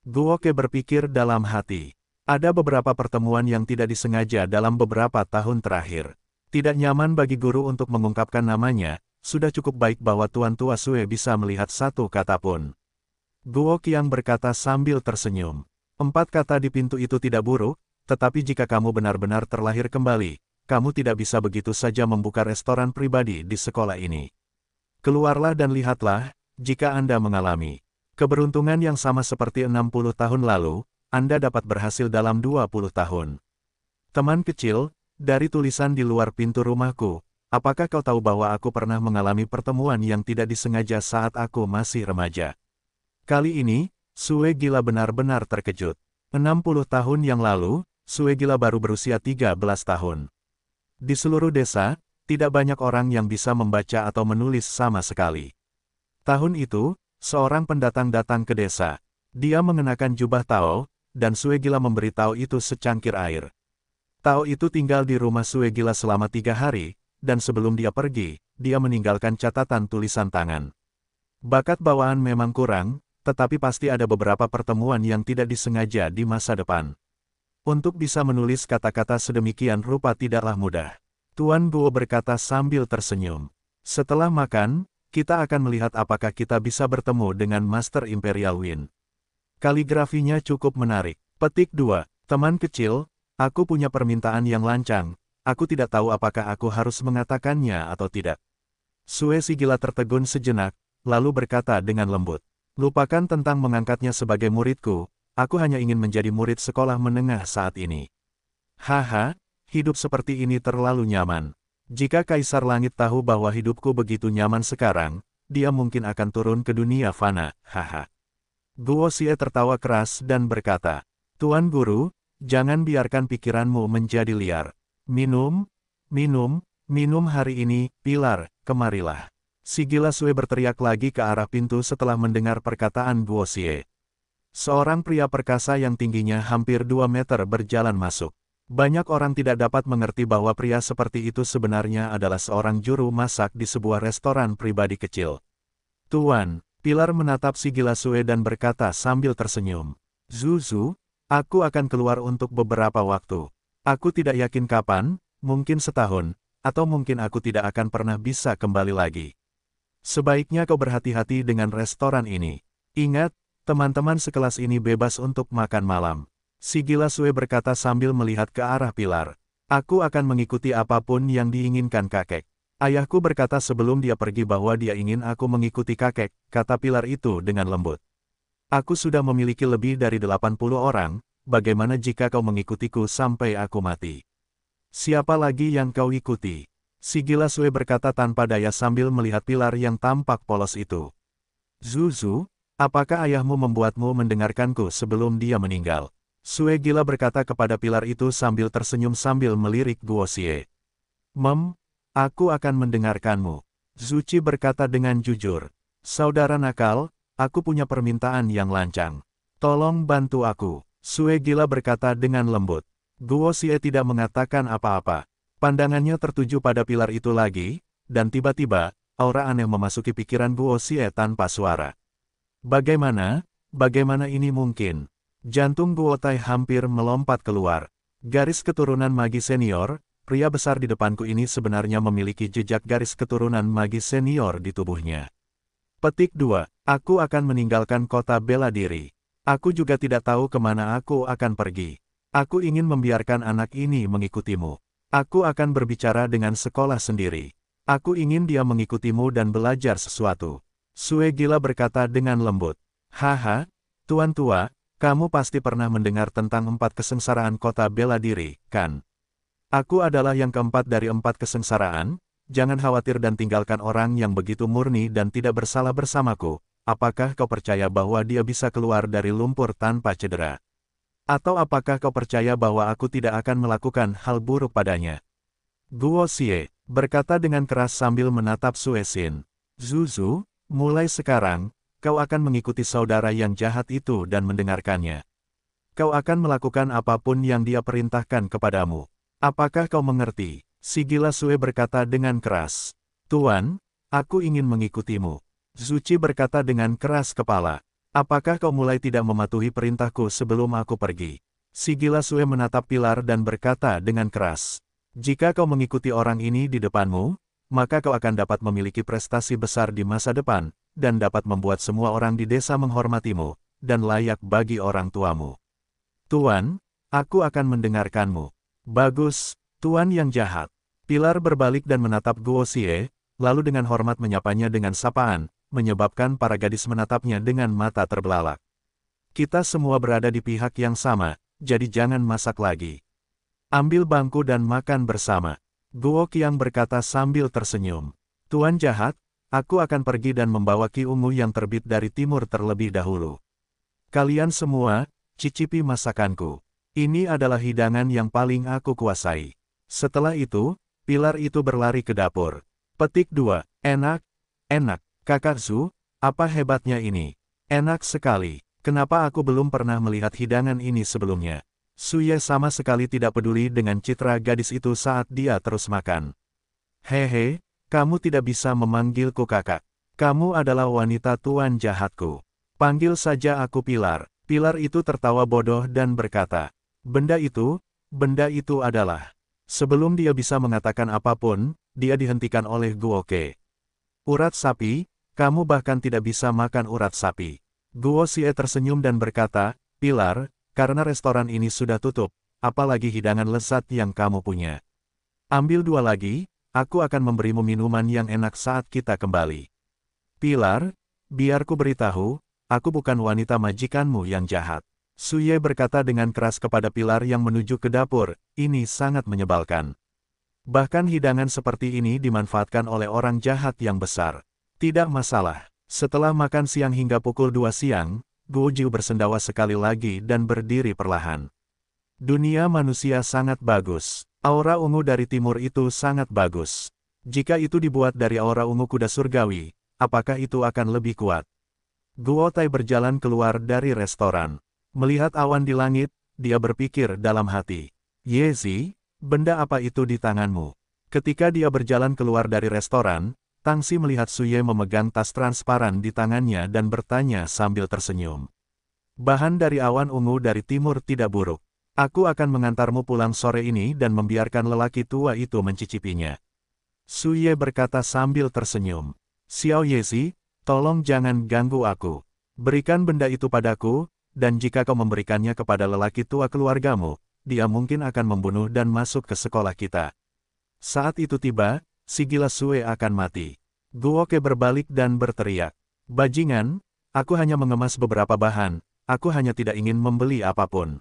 Guo Ke berpikir dalam hati. Ada beberapa pertemuan yang tidak disengaja dalam beberapa tahun terakhir. Tidak nyaman bagi guru untuk mengungkapkan namanya, sudah cukup baik bahwa Tuan Tua Sue bisa melihat satu kata pun. Guo Qiang berkata sambil tersenyum. 4 kata di pintu itu tidak buruk, tetapi jika kamu benar-benar terlahir kembali, kamu tidak bisa begitu saja membuka restoran pribadi di sekolah ini. Keluarlah dan lihatlah, jika Anda mengalami keberuntungan yang sama seperti 60 tahun lalu, Anda dapat berhasil dalam 20 tahun. Teman kecil, dari tulisan di luar pintu rumahku, apakah kau tahu bahwa aku pernah mengalami pertemuan yang tidak disengaja saat aku masih remaja? Kali ini, Sue gila benar-benar terkejut. 60 tahun yang lalu, Sue gila baru berusia 13 tahun. Di seluruh desa, tidak banyak orang yang bisa membaca atau menulis sama sekali. Tahun itu, seorang pendatang datang ke desa. Dia mengenakan jubah Tao, dan Sue gila memberi Tao itu secangkir air. Tao itu tinggal di rumah Sue gila selama 3 hari, dan sebelum dia pergi, dia meninggalkan catatan tulisan tangan. Bakat bawaan memang kurang, tetapi pasti ada beberapa pertemuan yang tidak disengaja di masa depan. Untuk bisa menulis kata-kata sedemikian rupa tidaklah mudah. Tuan Guo berkata sambil tersenyum. Setelah makan, Kita akan melihat apakah kita bisa bertemu dengan Master Imperial Wind. Kaligrafinya cukup menarik. Petik 2. Teman kecil, aku punya permintaan yang lancang. Aku tidak tahu apakah aku harus mengatakannya atau tidak. Sue si gila tertegun sejenak, lalu berkata dengan lembut. Lupakan tentang mengangkatnya sebagai muridku, aku hanya ingin menjadi murid sekolah menengah saat ini. Haha, hidup seperti ini terlalu nyaman. Jika Kaisar Langit tahu bahwa hidupku begitu nyaman sekarang, dia mungkin akan turun ke dunia fana, haha. Guo Xie tertawa keras dan berkata, Tuan Guru, jangan biarkan pikiranmu menjadi liar. Minum, minum, minum hari ini, Pilar, kemarilah. Si gila Sue berteriak lagi ke arah pintu setelah mendengar perkataan Guo Xie. Seorang pria perkasa yang tingginya hampir 2 meter berjalan masuk. Banyak orang tidak dapat mengerti bahwa pria seperti itu sebenarnya adalah seorang juru masak di sebuah restoran pribadi kecil. Tuan, Pilar menatap si gila Sue dan berkata sambil tersenyum. Zuzu, aku akan keluar untuk beberapa waktu. Aku tidak yakin kapan, mungkin setahun, atau mungkin aku tidak akan pernah bisa kembali lagi. Sebaiknya kau berhati-hati dengan restoran ini. Ingat, teman-teman sekelas ini bebas untuk makan malam. Si gila Sue berkata sambil melihat ke arah Pilar. Aku akan mengikuti apapun yang diinginkan kakek. Ayahku berkata sebelum dia pergi bahwa dia ingin aku mengikuti kakek, kata Pilar itu dengan lembut. Aku sudah memiliki lebih dari 80 orang, bagaimana jika kau mengikutiku sampai aku mati? Siapa lagi yang kau ikuti? Si gila Sue berkata tanpa daya sambil melihat Pilar yang tampak polos itu. Zuzu, apakah ayahmu membuatmu mendengarkanku sebelum dia meninggal? Sue gila berkata kepada Pilar itu sambil tersenyum sambil melirik Guo Xie. Aku akan mendengarkanmu. Zuci berkata dengan jujur. Saudara nakal, aku punya permintaan yang lancang. Tolong bantu aku. Sue gila berkata dengan lembut. Guo Xie tidak mengatakan apa-apa. Pandangannya tertuju pada Pilar itu lagi, dan tiba-tiba, aura aneh memasuki pikiran Guo Xie tanpa suara. Bagaimana ini mungkin? Jantung Guo Tai hampir melompat keluar. Garis keturunan magi senior, pria besar di depanku ini sebenarnya memiliki jejak garis keturunan magi senior di tubuhnya. Petik 2. Aku akan meninggalkan kota bela diri. Aku juga tidak tahu kemana aku akan pergi. Aku ingin membiarkan anak ini mengikutimu. Aku akan berbicara dengan sekolah sendiri. Aku ingin dia mengikutimu dan belajar sesuatu. Sue gila berkata dengan lembut. Haha, Tuan tua, kamu pasti pernah mendengar tentang 4 kesengsaraan kota bela diri, kan? Aku adalah yang keempat dari 4 kesengsaraan, jangan khawatir dan tinggalkan orang yang begitu murni dan tidak bersalah bersamaku. Apakah kau percaya bahwa dia bisa keluar dari lumpur tanpa cedera? Atau apakah kau percaya bahwa aku tidak akan melakukan hal buruk padanya? Guo Xie berkata dengan keras sambil menatap Sue Xin. Zuzu, mulai sekarang, kau akan mengikuti saudara yang jahat itu dan mendengarkannya. Kau akan melakukan apapun yang dia perintahkan kepadamu. Apakah kau mengerti? Si gila Sue berkata dengan keras. Tuan, aku ingin mengikutimu. Zuci berkata dengan keras kepala. Apakah kau mulai tidak mematuhi perintahku sebelum aku pergi? Si gila Sue menatap Pilar dan berkata dengan keras. Jika kau mengikuti orang ini di depanmu, maka kau akan dapat memiliki prestasi besar di masa depan, dan dapat membuat semua orang di desa menghormatimu, dan layak bagi orang tuamu. Tuan, aku akan mendengarkanmu. Bagus, Tuan yang jahat. Pilar berbalik dan menatap Guo Xie, lalu dengan hormat menyapanya dengan sapaan, menyebabkan para gadis menatapnya dengan mata terbelalak. Kita semua berada di pihak yang sama, jadi jangan masak lagi. Ambil bangku dan makan bersama. Guo Qiang berkata sambil tersenyum. Tuan jahat, aku akan pergi dan membawa Ki Ungu yang terbit dari timur terlebih dahulu. Kalian semua, cicipi masakanku. Ini adalah hidangan yang paling aku kuasai. Setelah itu, Pilar itu berlari ke dapur. Petik 2. Enak, enak. Kakak Zhu, apa hebatnya ini? Enak sekali. Kenapa aku belum pernah melihat hidangan ini sebelumnya? Suye sama sekali tidak peduli dengan citra gadis itu saat dia terus makan. Hehe, kamu tidak bisa memanggilku kakak. Kamu adalah wanita tuan jahatku. Panggil saja aku Pilar. Pilar itu tertawa bodoh dan berkata, benda itu adalah. Sebelum dia bisa mengatakan apapun, dia dihentikan oleh Guo Ke. Urat sapi? Kamu bahkan tidak bisa makan urat sapi. Guo Xie tersenyum dan berkata, Pilar, karena restoran ini sudah tutup, apalagi hidangan lezat yang kamu punya. Ambil 2 lagi, aku akan memberimu minuman yang enak saat kita kembali. Pilar, biar ku beritahu, aku bukan wanita majikanmu yang jahat. Suye berkata dengan keras kepada Pilar yang menuju ke dapur, ini sangat menyebalkan. Bahkan hidangan seperti ini dimanfaatkan oleh orang jahat yang besar. Tidak masalah. Setelah makan siang hingga pukul 2 siang, Guo Jiu bersendawa sekali lagi dan berdiri perlahan. Dunia manusia sangat bagus. Aura ungu dari timur itu sangat bagus. Jika itu dibuat dari aura ungu kuda surgawi, apakah itu akan lebih kuat? Guo Tai berjalan keluar dari restoran. Melihat awan di langit, dia berpikir dalam hati. Yezi, benda apa itu di tanganmu? Ketika dia berjalan keluar dari restoran, Tangxi melihat Suye memegang tas transparan di tangannya dan bertanya sambil tersenyum. Bahan dari awan ungu dari timur tidak buruk. Aku akan mengantarmu pulang sore ini dan membiarkan lelaki tua itu mencicipinya. Suye berkata sambil tersenyum. Xiao Yezi, tolong jangan ganggu aku. Berikan benda itu padaku, dan jika kau memberikannya kepada lelaki tua keluargamu, dia mungkin akan membunuh dan masuk ke sekolah kita. Saat itu tiba, si gila Sue akan mati. Guo Ke berbalik dan berteriak. Bajingan, aku hanya mengemas beberapa bahan, aku hanya tidak ingin membeli apapun.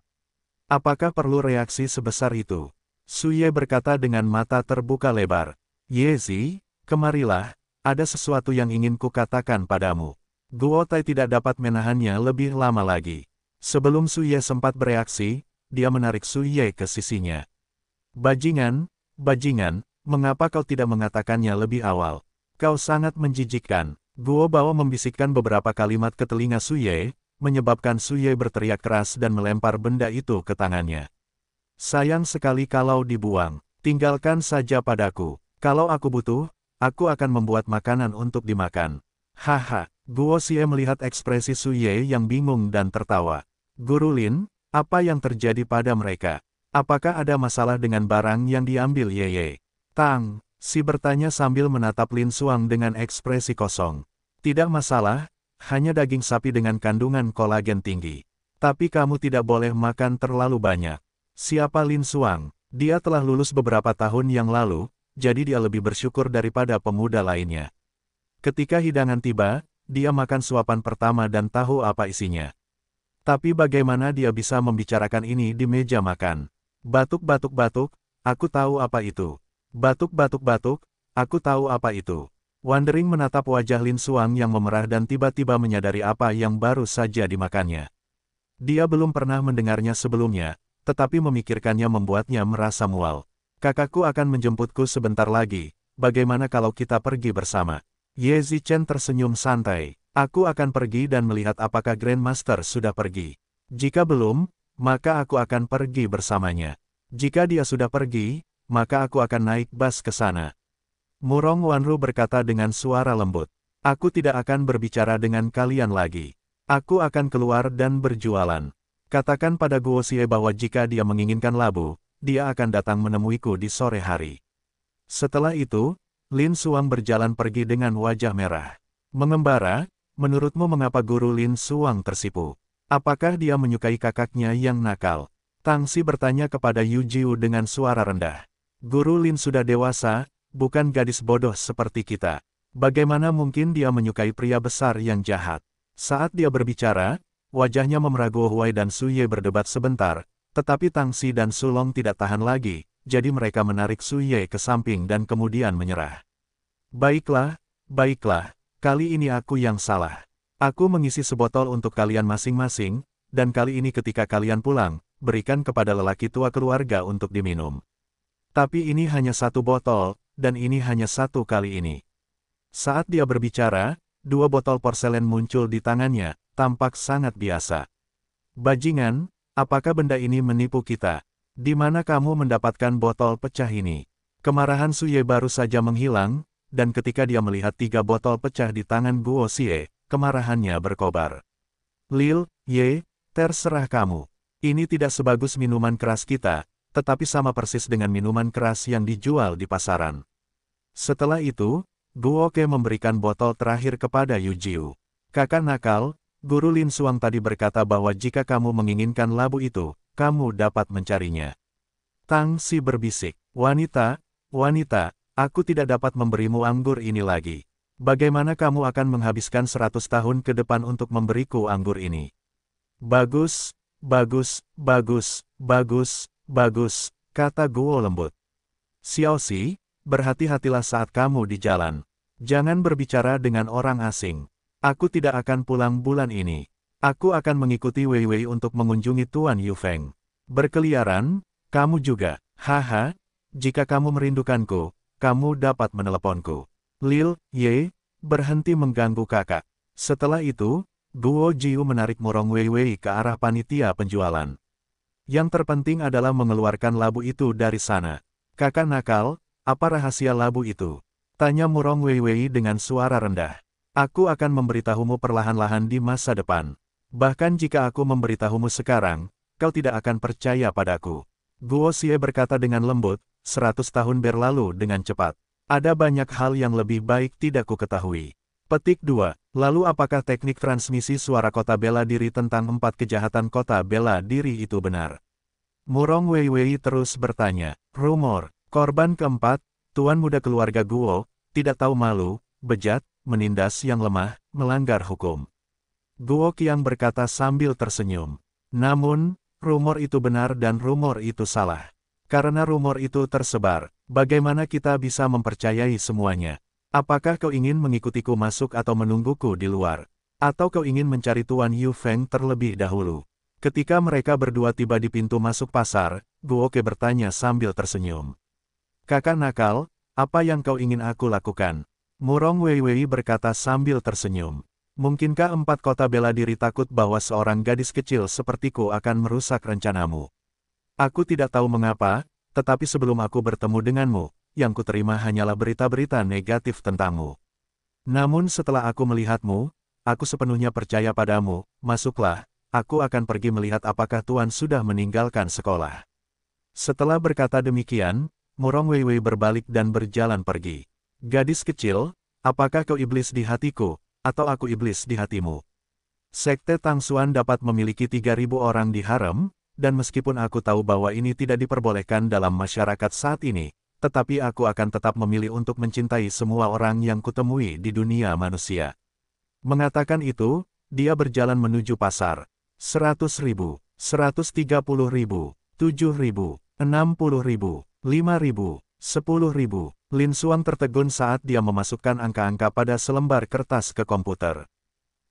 Apakah perlu reaksi sebesar itu? Suye berkata dengan mata terbuka lebar. Yezi, kemarilah, ada sesuatu yang ingin kukatakan padamu. Guo Tai tidak dapat menahannya lebih lama lagi. Sebelum Suye sempat bereaksi, dia menarik Suye ke sisinya. Bajingan, mengapa kau tidak mengatakannya lebih awal? Kau sangat menjijikkan. Guo Bao membisikkan beberapa kalimat ke telinga Suye, menyebabkan Suye berteriak keras dan melempar benda itu ke tangannya. Sayang sekali kalau dibuang. Tinggalkan saja padaku. Kalau aku butuh, aku akan membuat makanan untuk dimakan. Haha. Guo Xie melihat ekspresi Suye yang bingung dan tertawa. Guru Lin, apa yang terjadi pada mereka? Apakah ada masalah dengan barang yang diambil Yeye? Tang, si bertanya sambil menatap Lin Suang dengan ekspresi kosong. Tidak masalah, hanya daging sapi dengan kandungan kolagen tinggi. Tapi kamu tidak boleh makan terlalu banyak. Siapa Lin Suang? Dia telah lulus beberapa tahun yang lalu, jadi dia lebih bersyukur daripada pemuda lainnya. Ketika hidangan tiba, dia makan suapan pertama dan tahu apa isinya. Tapi bagaimana dia bisa membicarakan ini di meja makan? Batuk-batuk-batuk, aku tahu apa itu. Batuk-batuk-batuk, aku tahu apa itu. Wandering menatap wajah Lin Suang yang memerah dan tiba-tiba menyadari apa yang baru saja dimakannya. Dia belum pernah mendengarnya sebelumnya, tetapi memikirkannya membuatnya merasa mual. Kakakku akan menjemputku sebentar lagi, bagaimana kalau kita pergi bersama? Ye Zichen tersenyum santai. Aku akan pergi dan melihat apakah Grandmaster sudah pergi. Jika belum, maka aku akan pergi bersamanya. Jika dia sudah pergi, maka aku akan naik bus ke sana. Murong Wanru berkata dengan suara lembut. Aku tidak akan berbicara dengan kalian lagi. Aku akan keluar dan berjualan. Katakan pada Guo Xie bahwa jika dia menginginkan labu, dia akan datang menemuiku di sore hari. Setelah itu, Lin Suang berjalan pergi dengan wajah merah. Mengembara, menurutmu mengapa Guru Lin Suang tersipu? Apakah dia menyukai kakaknya yang nakal? Tangxi bertanya kepada Yu Jiu dengan suara rendah. Guru Lin sudah dewasa, bukan gadis bodoh seperti kita. Bagaimana mungkin dia menyukai pria besar yang jahat? Saat dia berbicara, wajahnya memerah. Guo Huai dan Suye berdebat sebentar, tetapi Tangxi dan Sulong tidak tahan lagi. Jadi mereka menarik Suye ke samping dan kemudian menyerah. Baiklah, kali ini aku yang salah. Aku mengisi sebotol untuk kalian masing-masing, dan kali ini ketika kalian pulang, berikan kepada lelaki tua keluarga untuk diminum. Tapi ini hanya 1 botol, dan ini hanya 1 kali ini. Saat dia berbicara, 2 botol porselen muncul di tangannya, tampak sangat biasa. Bajingan, apakah benda ini menipu kita? Di mana kamu mendapatkan botol pecah ini? Kemarahan Suye baru saja menghilang, dan ketika dia melihat 3 botol pecah di tangan Guo Xie, kemarahannya berkobar. Lil, Ye, terserah kamu. Ini tidak sebagus minuman keras kita, tetapi sama persis dengan minuman keras yang dijual di pasaran. Setelah itu, Guo Ke memberikan botol terakhir kepada Yu Jiu. Kakak nakal, Guru Lin Suang tadi berkata bahwa jika kamu menginginkan labu itu, kamu dapat mencarinya. Tang Si berbisik, wanita, aku tidak dapat memberimu anggur ini lagi. Bagaimana kamu akan menghabiskan 100 tahun ke depan untuk memberiku anggur ini? Bagus, kata Guo lembut. Xiao Xi, berhati-hatilah saat kamu di jalan. Jangan berbicara dengan orang asing. Aku tidak akan pulang bulan ini. Aku akan mengikuti Wei Wei untuk mengunjungi Tuan Yu Feng. Berkeliaran, kamu juga. Haha, jika kamu merindukanku, kamu dapat meneleponku. Lil Ye, berhenti mengganggu kakak. Setelah itu, Guo Jiu menarik Murong Wei Wei ke arah panitia penjualan. Yang terpenting adalah mengeluarkan labu itu dari sana. Kakak nakal, apa rahasia labu itu? Tanya Murong Wei Wei dengan suara rendah. Aku akan memberitahumu perlahan-lahan di masa depan. Bahkan jika aku memberitahumu sekarang, kau tidak akan percaya padaku. Guo Xie berkata dengan lembut, 100 tahun berlalu dengan cepat. Ada banyak hal yang lebih baik tidak ku ketahui. Petik 2. Lalu apakah teknik transmisi suara kota bela diri tentang 4 kejahatan kota bela diri itu benar? Murong Wei Wei terus bertanya. Rumor, korban keempat, tuan muda keluarga Guo, tidak tahu malu, bejat, menindas yang lemah, melanggar hukum. Guo Qiang berkata sambil tersenyum. Namun, rumor itu benar dan rumor itu salah. Karena rumor itu tersebar, bagaimana kita bisa mempercayai semuanya? Apakah kau ingin mengikutiku masuk atau menungguku di luar? Atau kau ingin mencari Tuan Yu Feng terlebih dahulu? Ketika mereka berdua tiba di pintu masuk pasar, Guo Ke bertanya sambil tersenyum. Kakak nakal, apa yang kau ingin aku lakukan? Murong Wei Wei berkata sambil tersenyum. Mungkinkah 4 kota bela diri takut bahwa seorang gadis kecil sepertiku akan merusak rencanamu? Aku tidak tahu mengapa, tetapi sebelum aku bertemu denganmu, yang kuterima hanyalah berita-berita negatif tentangmu. Namun setelah aku melihatmu, aku sepenuhnya percaya padamu, masuklah, aku akan pergi melihat apakah Tuan sudah meninggalkan sekolah. Setelah berkata demikian, Murong Wei Wei berbalik dan berjalan pergi. Gadis kecil, apakah kau iblis di hatiku, atau aku iblis di hatimu? Sekte Tang Xuan dapat memiliki 3.000 orang di harem, dan meskipun aku tahu bahwa ini tidak diperbolehkan dalam masyarakat saat ini, tetapi aku akan tetap memilih untuk mencintai semua orang yang kutemui di dunia manusia. Mengatakan itu, dia berjalan menuju pasar. 100.000, 130.000, 7.000, 60.000, 5.000, 10.000. Lin Suang tertegun saat dia memasukkan angka-angka pada selembar kertas ke komputer.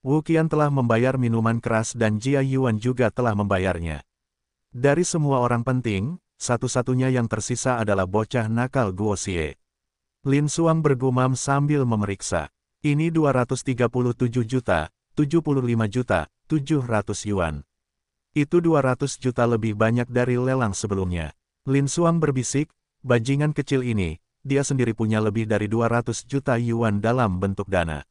Wu Qian telah membayar minuman keras dan Jia Yuan juga telah membayarnya. Dari semua orang penting, satu-satunya yang tersisa adalah bocah nakal Guo Xie. Lin Suang bergumam sambil memeriksa. Ini 237 juta, 75 juta, 700 yuan. Itu 200 juta lebih banyak dari lelang sebelumnya. Lin Suang berbisik, bajingan kecil ini, dia sendiri punya lebih dari 200 juta yuan dalam bentuk dana.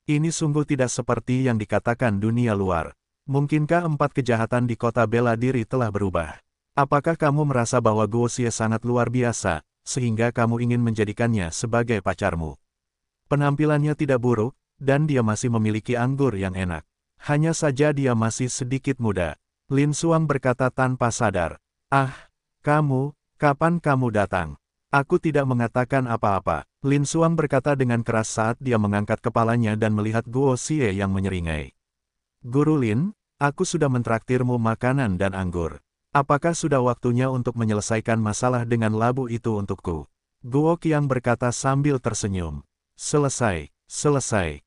Ini sungguh tidak seperti yang dikatakan dunia luar. Mungkinkah 4 kejahatan di kota bela diri telah berubah? Apakah kamu merasa bahwa Guo Xie sangat luar biasa, sehingga kamu ingin menjadikannya sebagai pacarmu? Penampilannya tidak buruk, dan dia masih memiliki anggur yang enak. Hanya saja dia masih sedikit muda. Lin Suang berkata tanpa sadar. Ah, kamu, kapan kamu datang? Aku tidak mengatakan apa-apa. Lin Suang berkata dengan keras saat dia mengangkat kepalanya dan melihat Guo Xie yang menyeringai. Guru Lin, aku sudah mentraktirmu makanan dan anggur. Apakah sudah waktunya untuk menyelesaikan masalah dengan labu itu untukku? Guo Qiang berkata sambil tersenyum. Selesai, 50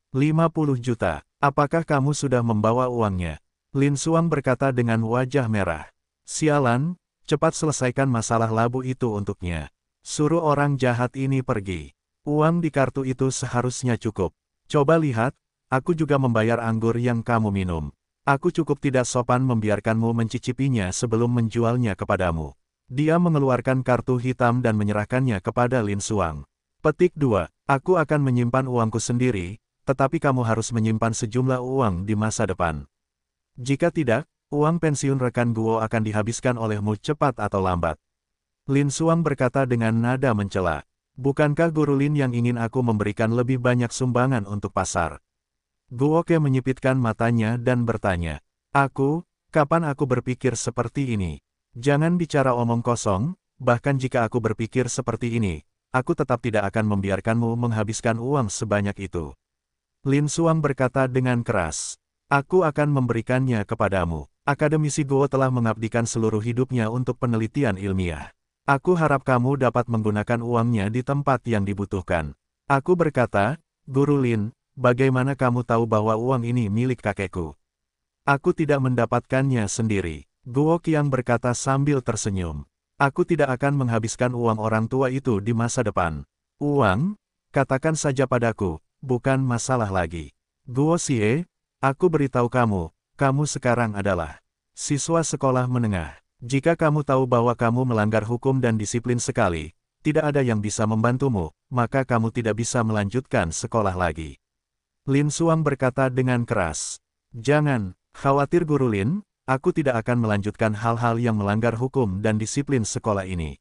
juta. Apakah kamu sudah membawa uangnya? Lin Suang berkata dengan wajah merah. Sialan, cepat selesaikan masalah labu itu untuknya. Suruh orang jahat ini pergi. Uang di kartu itu seharusnya cukup. Coba lihat, aku juga membayar anggur yang kamu minum. Aku cukup tidak sopan membiarkanmu mencicipinya sebelum menjualnya kepadamu. Dia mengeluarkan kartu hitam dan menyerahkannya kepada Lin Suang. Petik 2. Aku akan menyimpan uangku sendiri, tetapi kamu harus menyimpan sejumlah uang di masa depan. Jika tidak, uang pensiun rekan Guo akan dihabiskan olehmu cepat atau lambat. Lin Suang berkata dengan nada mencela. Bukankah Guru Lin yang ingin aku memberikan lebih banyak sumbangan untuk pasar? Guo Ke menyipitkan matanya dan bertanya. Kapan aku berpikir seperti ini? Jangan bicara omong kosong, bahkan jika aku berpikir seperti ini, aku tetap tidak akan membiarkanmu menghabiskan uang sebanyak itu. Lin Xuang berkata dengan keras. Aku akan memberikannya kepadamu. Akademisi Guo telah mengabdikan seluruh hidupnya untuk penelitian ilmiah. Aku harap kamu dapat menggunakan uangnya di tempat yang dibutuhkan. Aku berkata, Guru Lin, bagaimana kamu tahu bahwa uang ini milik kakekku? Aku tidak mendapatkannya sendiri. Guo Qiang berkata sambil tersenyum. Aku tidak akan menghabiskan uang orang tua itu di masa depan. Uang? Katakan saja padaku, bukan masalah lagi. Guo Xie, aku beritahu kamu, kamu sekarang adalah siswa sekolah menengah. Jika kamu tahu bahwa kamu melanggar hukum dan disiplin sekali, tidak ada yang bisa membantumu, maka kamu tidak bisa melanjutkan sekolah lagi. Lin Xuang berkata dengan keras. Jangan khawatir Guru Lin, aku tidak akan melanjutkan hal-hal yang melanggar hukum dan disiplin sekolah ini.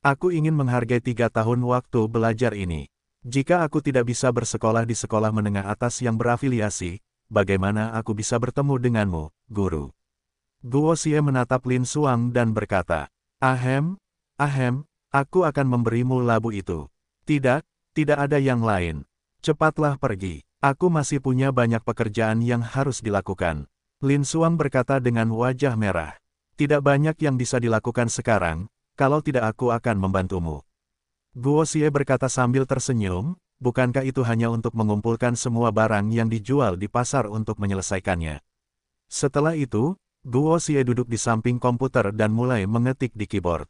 Aku ingin menghargai 3 tahun waktu belajar ini. Jika aku tidak bisa bersekolah di sekolah menengah atas yang berafiliasi, bagaimana aku bisa bertemu denganmu, Guru? Guo Xie menatap Lin Xuang dan berkata, Ahem, aku akan memberimu labu itu. Tidak ada yang lain. Cepatlah pergi. Aku masih punya banyak pekerjaan yang harus dilakukan. Lin Xuang berkata dengan wajah merah. Tidak banyak yang bisa dilakukan sekarang, kalau tidak aku akan membantumu. Guo Xie berkata sambil tersenyum, bukankah itu hanya untuk mengumpulkan semua barang yang dijual di pasar untuk menyelesaikannya? Setelah itu, Guo Xie duduk di samping komputer dan mulai mengetik di keyboard.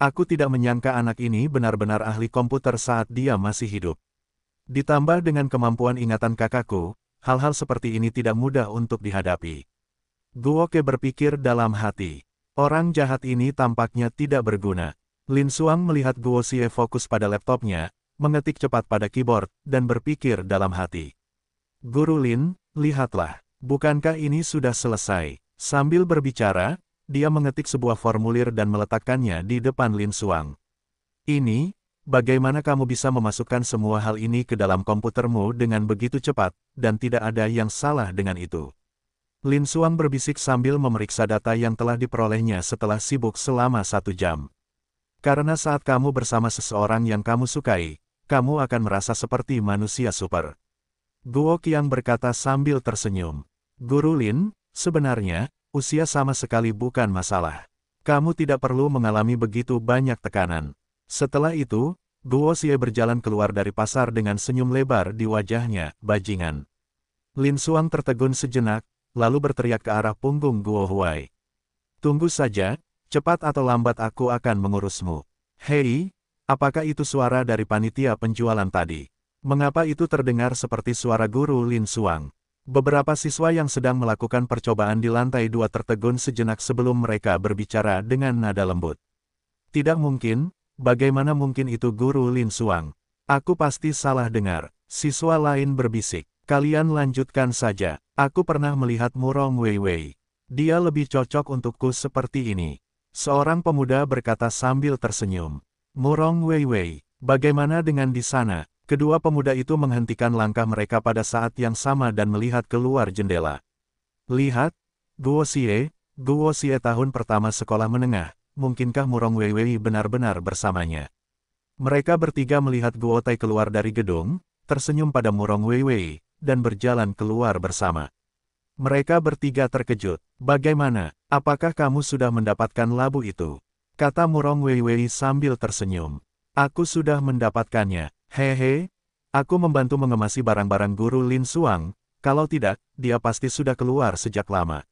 Aku tidak menyangka anak ini benar-benar ahli komputer saat dia masih hidup. Ditambah dengan kemampuan ingatan kakakku, hal-hal seperti ini tidak mudah untuk dihadapi. Guo Ke berpikir dalam hati. Orang jahat ini tampaknya tidak berguna. Lin Xuang melihat Guo Xie fokus pada laptopnya, mengetik cepat pada keyboard, dan berpikir dalam hati. Guru Lin, lihatlah. Bukankah ini sudah selesai? Sambil berbicara, dia mengetik sebuah formulir dan meletakkannya di depan Lin Xuang. Ini, bagaimana kamu bisa memasukkan semua hal ini ke dalam komputermu dengan begitu cepat, dan tidak ada yang salah dengan itu? Lin Xuang berbisik sambil memeriksa data yang telah diperolehnya setelah sibuk selama 1 jam. Karena saat kamu bersama seseorang yang kamu sukai, kamu akan merasa seperti manusia super. Guo Qiang berkata sambil tersenyum. Guru Lin, sebenarnya, usia sama sekali bukan masalah. Kamu tidak perlu mengalami begitu banyak tekanan. Setelah itu, Guo Xie berjalan keluar dari pasar dengan senyum lebar di wajahnya, bajingan. Lin Xuang tertegun sejenak, lalu berteriak ke arah punggung Guo Huai. Tunggu saja, cepat atau lambat aku akan mengurusmu. Hei, apakah itu suara dari panitia penjualan tadi? Mengapa itu terdengar seperti suara Guru Lin Xuang? Beberapa siswa yang sedang melakukan percobaan di lantai 2 tertegun sejenak sebelum mereka berbicara dengan nada lembut. Tidak mungkin. Bagaimana mungkin itu Guru Lin Xuang? Aku pasti salah dengar. Siswa lain berbisik. Kalian lanjutkan saja. Aku pernah melihat Murong Weiwei. Dia lebih cocok untukku seperti ini. Seorang pemuda berkata sambil tersenyum. Murong Weiwei, bagaimana dengan di sana? Kedua pemuda itu menghentikan langkah mereka pada saat yang sama dan melihat keluar jendela. Lihat, Guo Xie tahun pertama sekolah menengah. Mungkinkah Murong Weiwei benar-benar bersamanya? Mereka bertiga melihat Guo Tai keluar dari gedung, tersenyum pada Murong Weiwei, dan berjalan keluar bersama. Mereka bertiga terkejut. Bagaimana? Apakah kamu sudah mendapatkan labu itu? Kata Murong Weiwei sambil tersenyum. Aku sudah mendapatkannya. Hehe, aku membantu mengemasi barang-barang Guru Lin Xuang, kalau tidak, dia pasti sudah keluar sejak lama.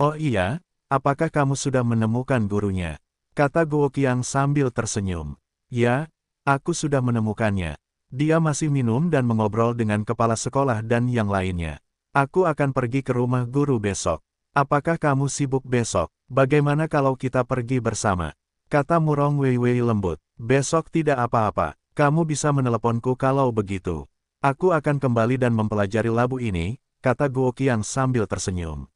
Oh iya? Apakah kamu sudah menemukan gurunya? Kata Guo Qiang sambil tersenyum. Ya, aku sudah menemukannya. Dia masih minum dan mengobrol dengan kepala sekolah dan yang lainnya. Aku akan pergi ke rumah guru besok. Apakah kamu sibuk besok? Bagaimana kalau kita pergi bersama? Kata Murong Weiwei lembut. Besok tidak apa-apa. Kamu bisa meneleponku kalau begitu. Aku akan kembali dan mempelajari labu ini, kata Guo Qiang sambil tersenyum.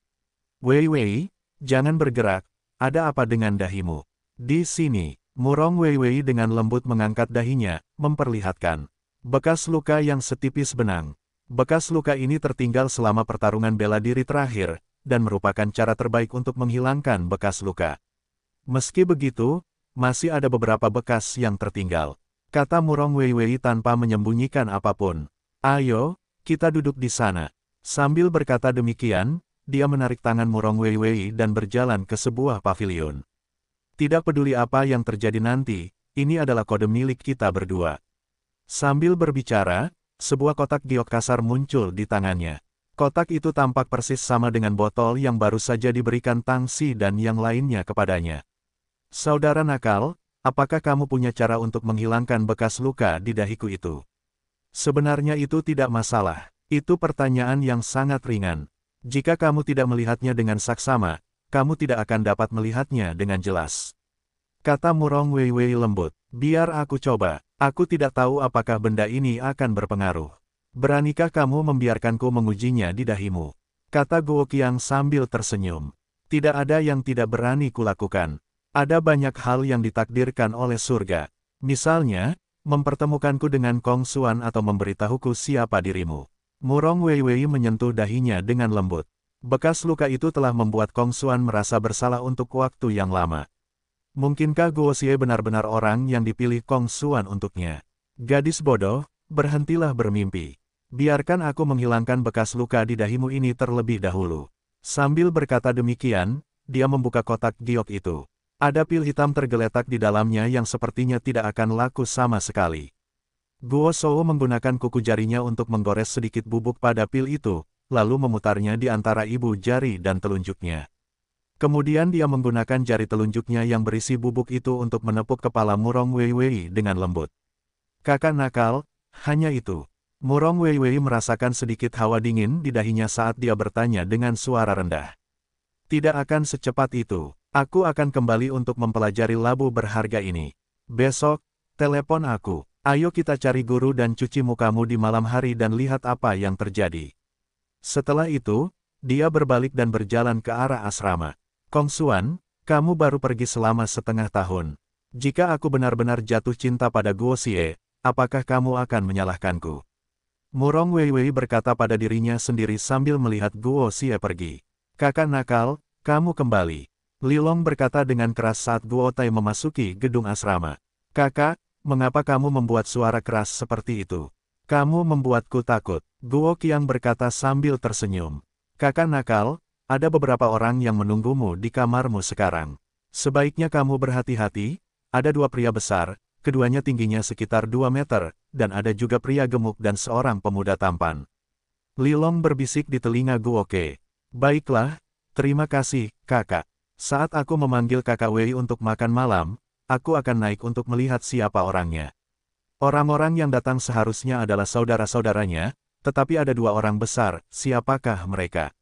Weiwei, jangan bergerak, ada apa dengan dahimu? Di sini, Murong Weiwei dengan lembut mengangkat dahinya, memperlihatkan bekas luka yang setipis benang. Bekas luka ini tertinggal selama pertarungan bela diri terakhir, dan merupakan cara terbaik untuk menghilangkan bekas luka. Meski begitu, masih ada beberapa bekas yang tertinggal, kata Murong Weiwei tanpa menyembunyikan apapun. Ayo, kita duduk di sana. Sambil berkata demikian, dia menarik tangan Murong Weiwei dan berjalan ke sebuah pavilion. Tidak peduli apa yang terjadi nanti, ini adalah kode milik kita berdua. Sambil berbicara, sebuah kotak giok kasar muncul di tangannya. Kotak itu tampak persis sama dengan botol yang baru saja diberikan Tang Xi dan yang lainnya kepadanya. Saudara nakal, apakah kamu punya cara untuk menghilangkan bekas luka di dahiku itu? Sebenarnya itu tidak masalah. Itu pertanyaan yang sangat ringan. Jika kamu tidak melihatnya dengan saksama, kamu tidak akan dapat melihatnya dengan jelas. Kata Murong Weiwei lembut. Biar aku coba. Aku tidak tahu apakah benda ini akan berpengaruh. Beranikah kamu membiarkanku mengujinya di dahimu? Kata Guo Qiang sambil tersenyum. Tidak ada yang tidak berani kulakukan. Ada banyak hal yang ditakdirkan oleh surga. Misalnya, mempertemukanku dengan Kong Xuan atau memberitahuku siapa dirimu. Murong Weiwei menyentuh dahinya dengan lembut. Bekas luka itu telah membuat Kong Xuan merasa bersalah untuk waktu yang lama. Mungkinkah Guo Xie benar-benar orang yang dipilih Kong Xuan untuknya? Gadis bodoh, berhentilah bermimpi. Biarkan aku menghilangkan bekas luka di dahimu ini terlebih dahulu. Sambil berkata demikian, dia membuka kotak giok itu. Ada pil hitam tergeletak di dalamnya yang sepertinya tidak akan laku sama sekali. Guo Shou menggunakan kuku jarinya untuk menggores sedikit bubuk pada pil itu, lalu memutarnya di antara ibu jari dan telunjuknya. Kemudian dia menggunakan jari telunjuknya yang berisi bubuk itu untuk menepuk kepala Murong Weiwei dengan lembut. Kakak nakal, hanya itu. Murong Weiwei merasakan sedikit hawa dingin di dahinya saat dia bertanya dengan suara rendah. Tidak akan secepat itu. Aku akan kembali untuk mempelajari labu berharga ini. Besok, telepon aku. Ayo kita cari guru dan cuci mukamu di malam hari dan lihat apa yang terjadi. Setelah itu, dia berbalik dan berjalan ke arah asrama. Kong Xuan, kamu baru pergi selama setengah tahun. Jika aku benar-benar jatuh cinta pada Guo Xie, apakah kamu akan menyalahkanku? Murong Weiwei berkata pada dirinya sendiri sambil melihat Guo Xie pergi. Kakak nakal, kamu kembali. Lilong berkata dengan keras saat Guo Tai memasuki gedung asrama. Kakak, mengapa kamu membuat suara keras seperti itu? Kamu membuatku takut. Guo Qiang berkata sambil tersenyum. Kakak nakal, ada beberapa orang yang menunggumu di kamarmu sekarang. Sebaiknya kamu berhati-hati, ada dua pria besar, keduanya tingginya sekitar 2 meter, dan ada juga pria gemuk dan seorang pemuda tampan. Lilong berbisik di telinga Guo Ke. Baiklah, terima kasih, kakak. Saat aku memanggil kakak Wei untuk makan malam, aku akan naik untuk melihat siapa orangnya. Orang-orang yang datang seharusnya adalah saudara-saudaranya, tetapi ada 2 orang besar, siapakah mereka?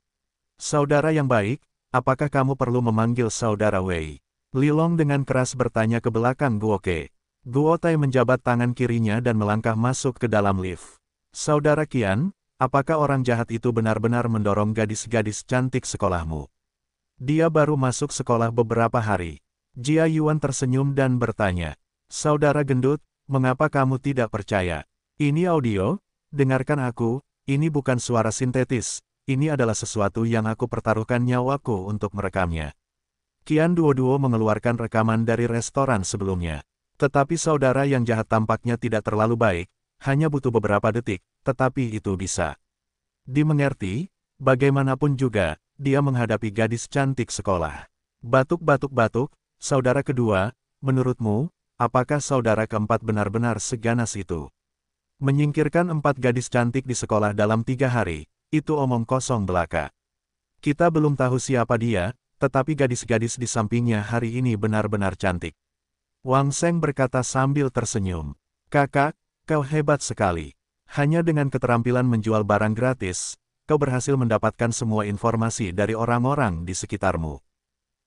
Saudara yang baik, apakah kamu perlu memanggil saudara Wei? Lilong dengan keras bertanya ke belakang Guo Ke. Guo Tai menjabat tangan kirinya dan melangkah masuk ke dalam lift. Saudara Qian, apakah orang jahat itu benar-benar mendorong gadis-gadis cantik sekolahmu? Dia baru masuk sekolah beberapa hari. Jia Yuan tersenyum dan bertanya. Saudara gendut, mengapa kamu tidak percaya? Ini audio, dengarkan aku, ini bukan suara sintetis, ini adalah sesuatu yang aku pertaruhkan nyawaku untuk merekamnya. Qian Duo mengeluarkan rekaman dari restoran sebelumnya. Tetapi saudara yang jahat tampaknya tidak terlalu baik, hanya butuh beberapa detik, tetapi itu bisa dimengerti, bagaimanapun juga, dia menghadapi gadis cantik sekolah. Batuk-batuk-batuk, saudara kedua, menurutmu, apakah saudara keempat benar-benar seganas itu? Menyingkirkan 4 gadis cantik di sekolah dalam 3 hari, itu omong kosong belaka. Kita belum tahu siapa dia, tetapi gadis-gadis di sampingnya hari ini benar-benar cantik. Wang Sheng berkata sambil tersenyum. Kakak, kau hebat sekali. Hanya dengan keterampilan menjual barang gratis, kau berhasil mendapatkan semua informasi dari orang-orang di sekitarmu.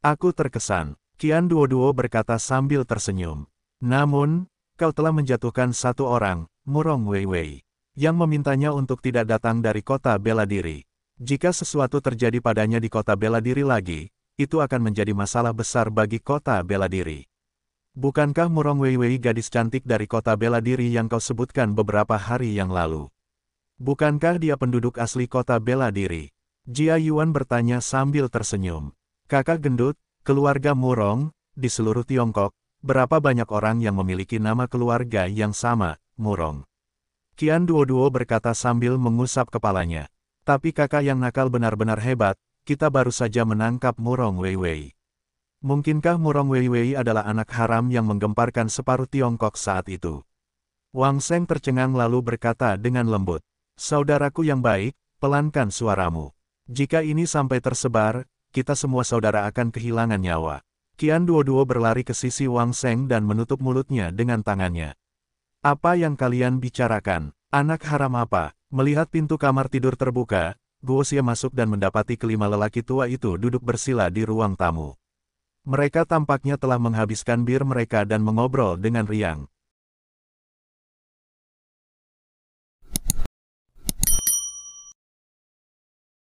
Aku terkesan. Qian Duo berkata sambil tersenyum. Namun, kau telah menjatuhkan 1 orang, Murong Weiwei, yang memintanya untuk tidak datang dari kota bela diri. Jika sesuatu terjadi padanya di kota bela diri lagi, itu akan menjadi masalah besar bagi kota bela diri. Bukankah Murong Weiwei gadis cantik dari kota bela diri yang kau sebutkan beberapa hari yang lalu? Bukankah dia penduduk asli kota bela diri? Jia Yuan bertanya sambil tersenyum. Kakak gendut, keluarga Murong, di seluruh Tiongkok, berapa banyak orang yang memiliki nama keluarga yang sama, Murong? Qian Duoduo berkata sambil mengusap kepalanya. Tapi kakak yang nakal benar-benar hebat, kita baru saja menangkap Murong Weiwei. Mungkinkah Murong Weiwei adalah anak haram yang menggemparkan separuh Tiongkok saat itu? Wang Sheng tercengang lalu berkata dengan lembut. Saudaraku yang baik, pelankan suaramu. Jika ini sampai tersebar, kita semua saudara akan kehilangan nyawa. Qian Duoduo berlari ke sisi Wang Sheng dan menutup mulutnya dengan tangannya. Apa yang kalian bicarakan? Anak haram apa? Melihat pintu kamar tidur terbuka, Guo Xie masuk dan mendapati kelima lelaki tua itu duduk bersila di ruang tamu. Mereka tampaknya telah menghabiskan bir mereka dan mengobrol dengan riang.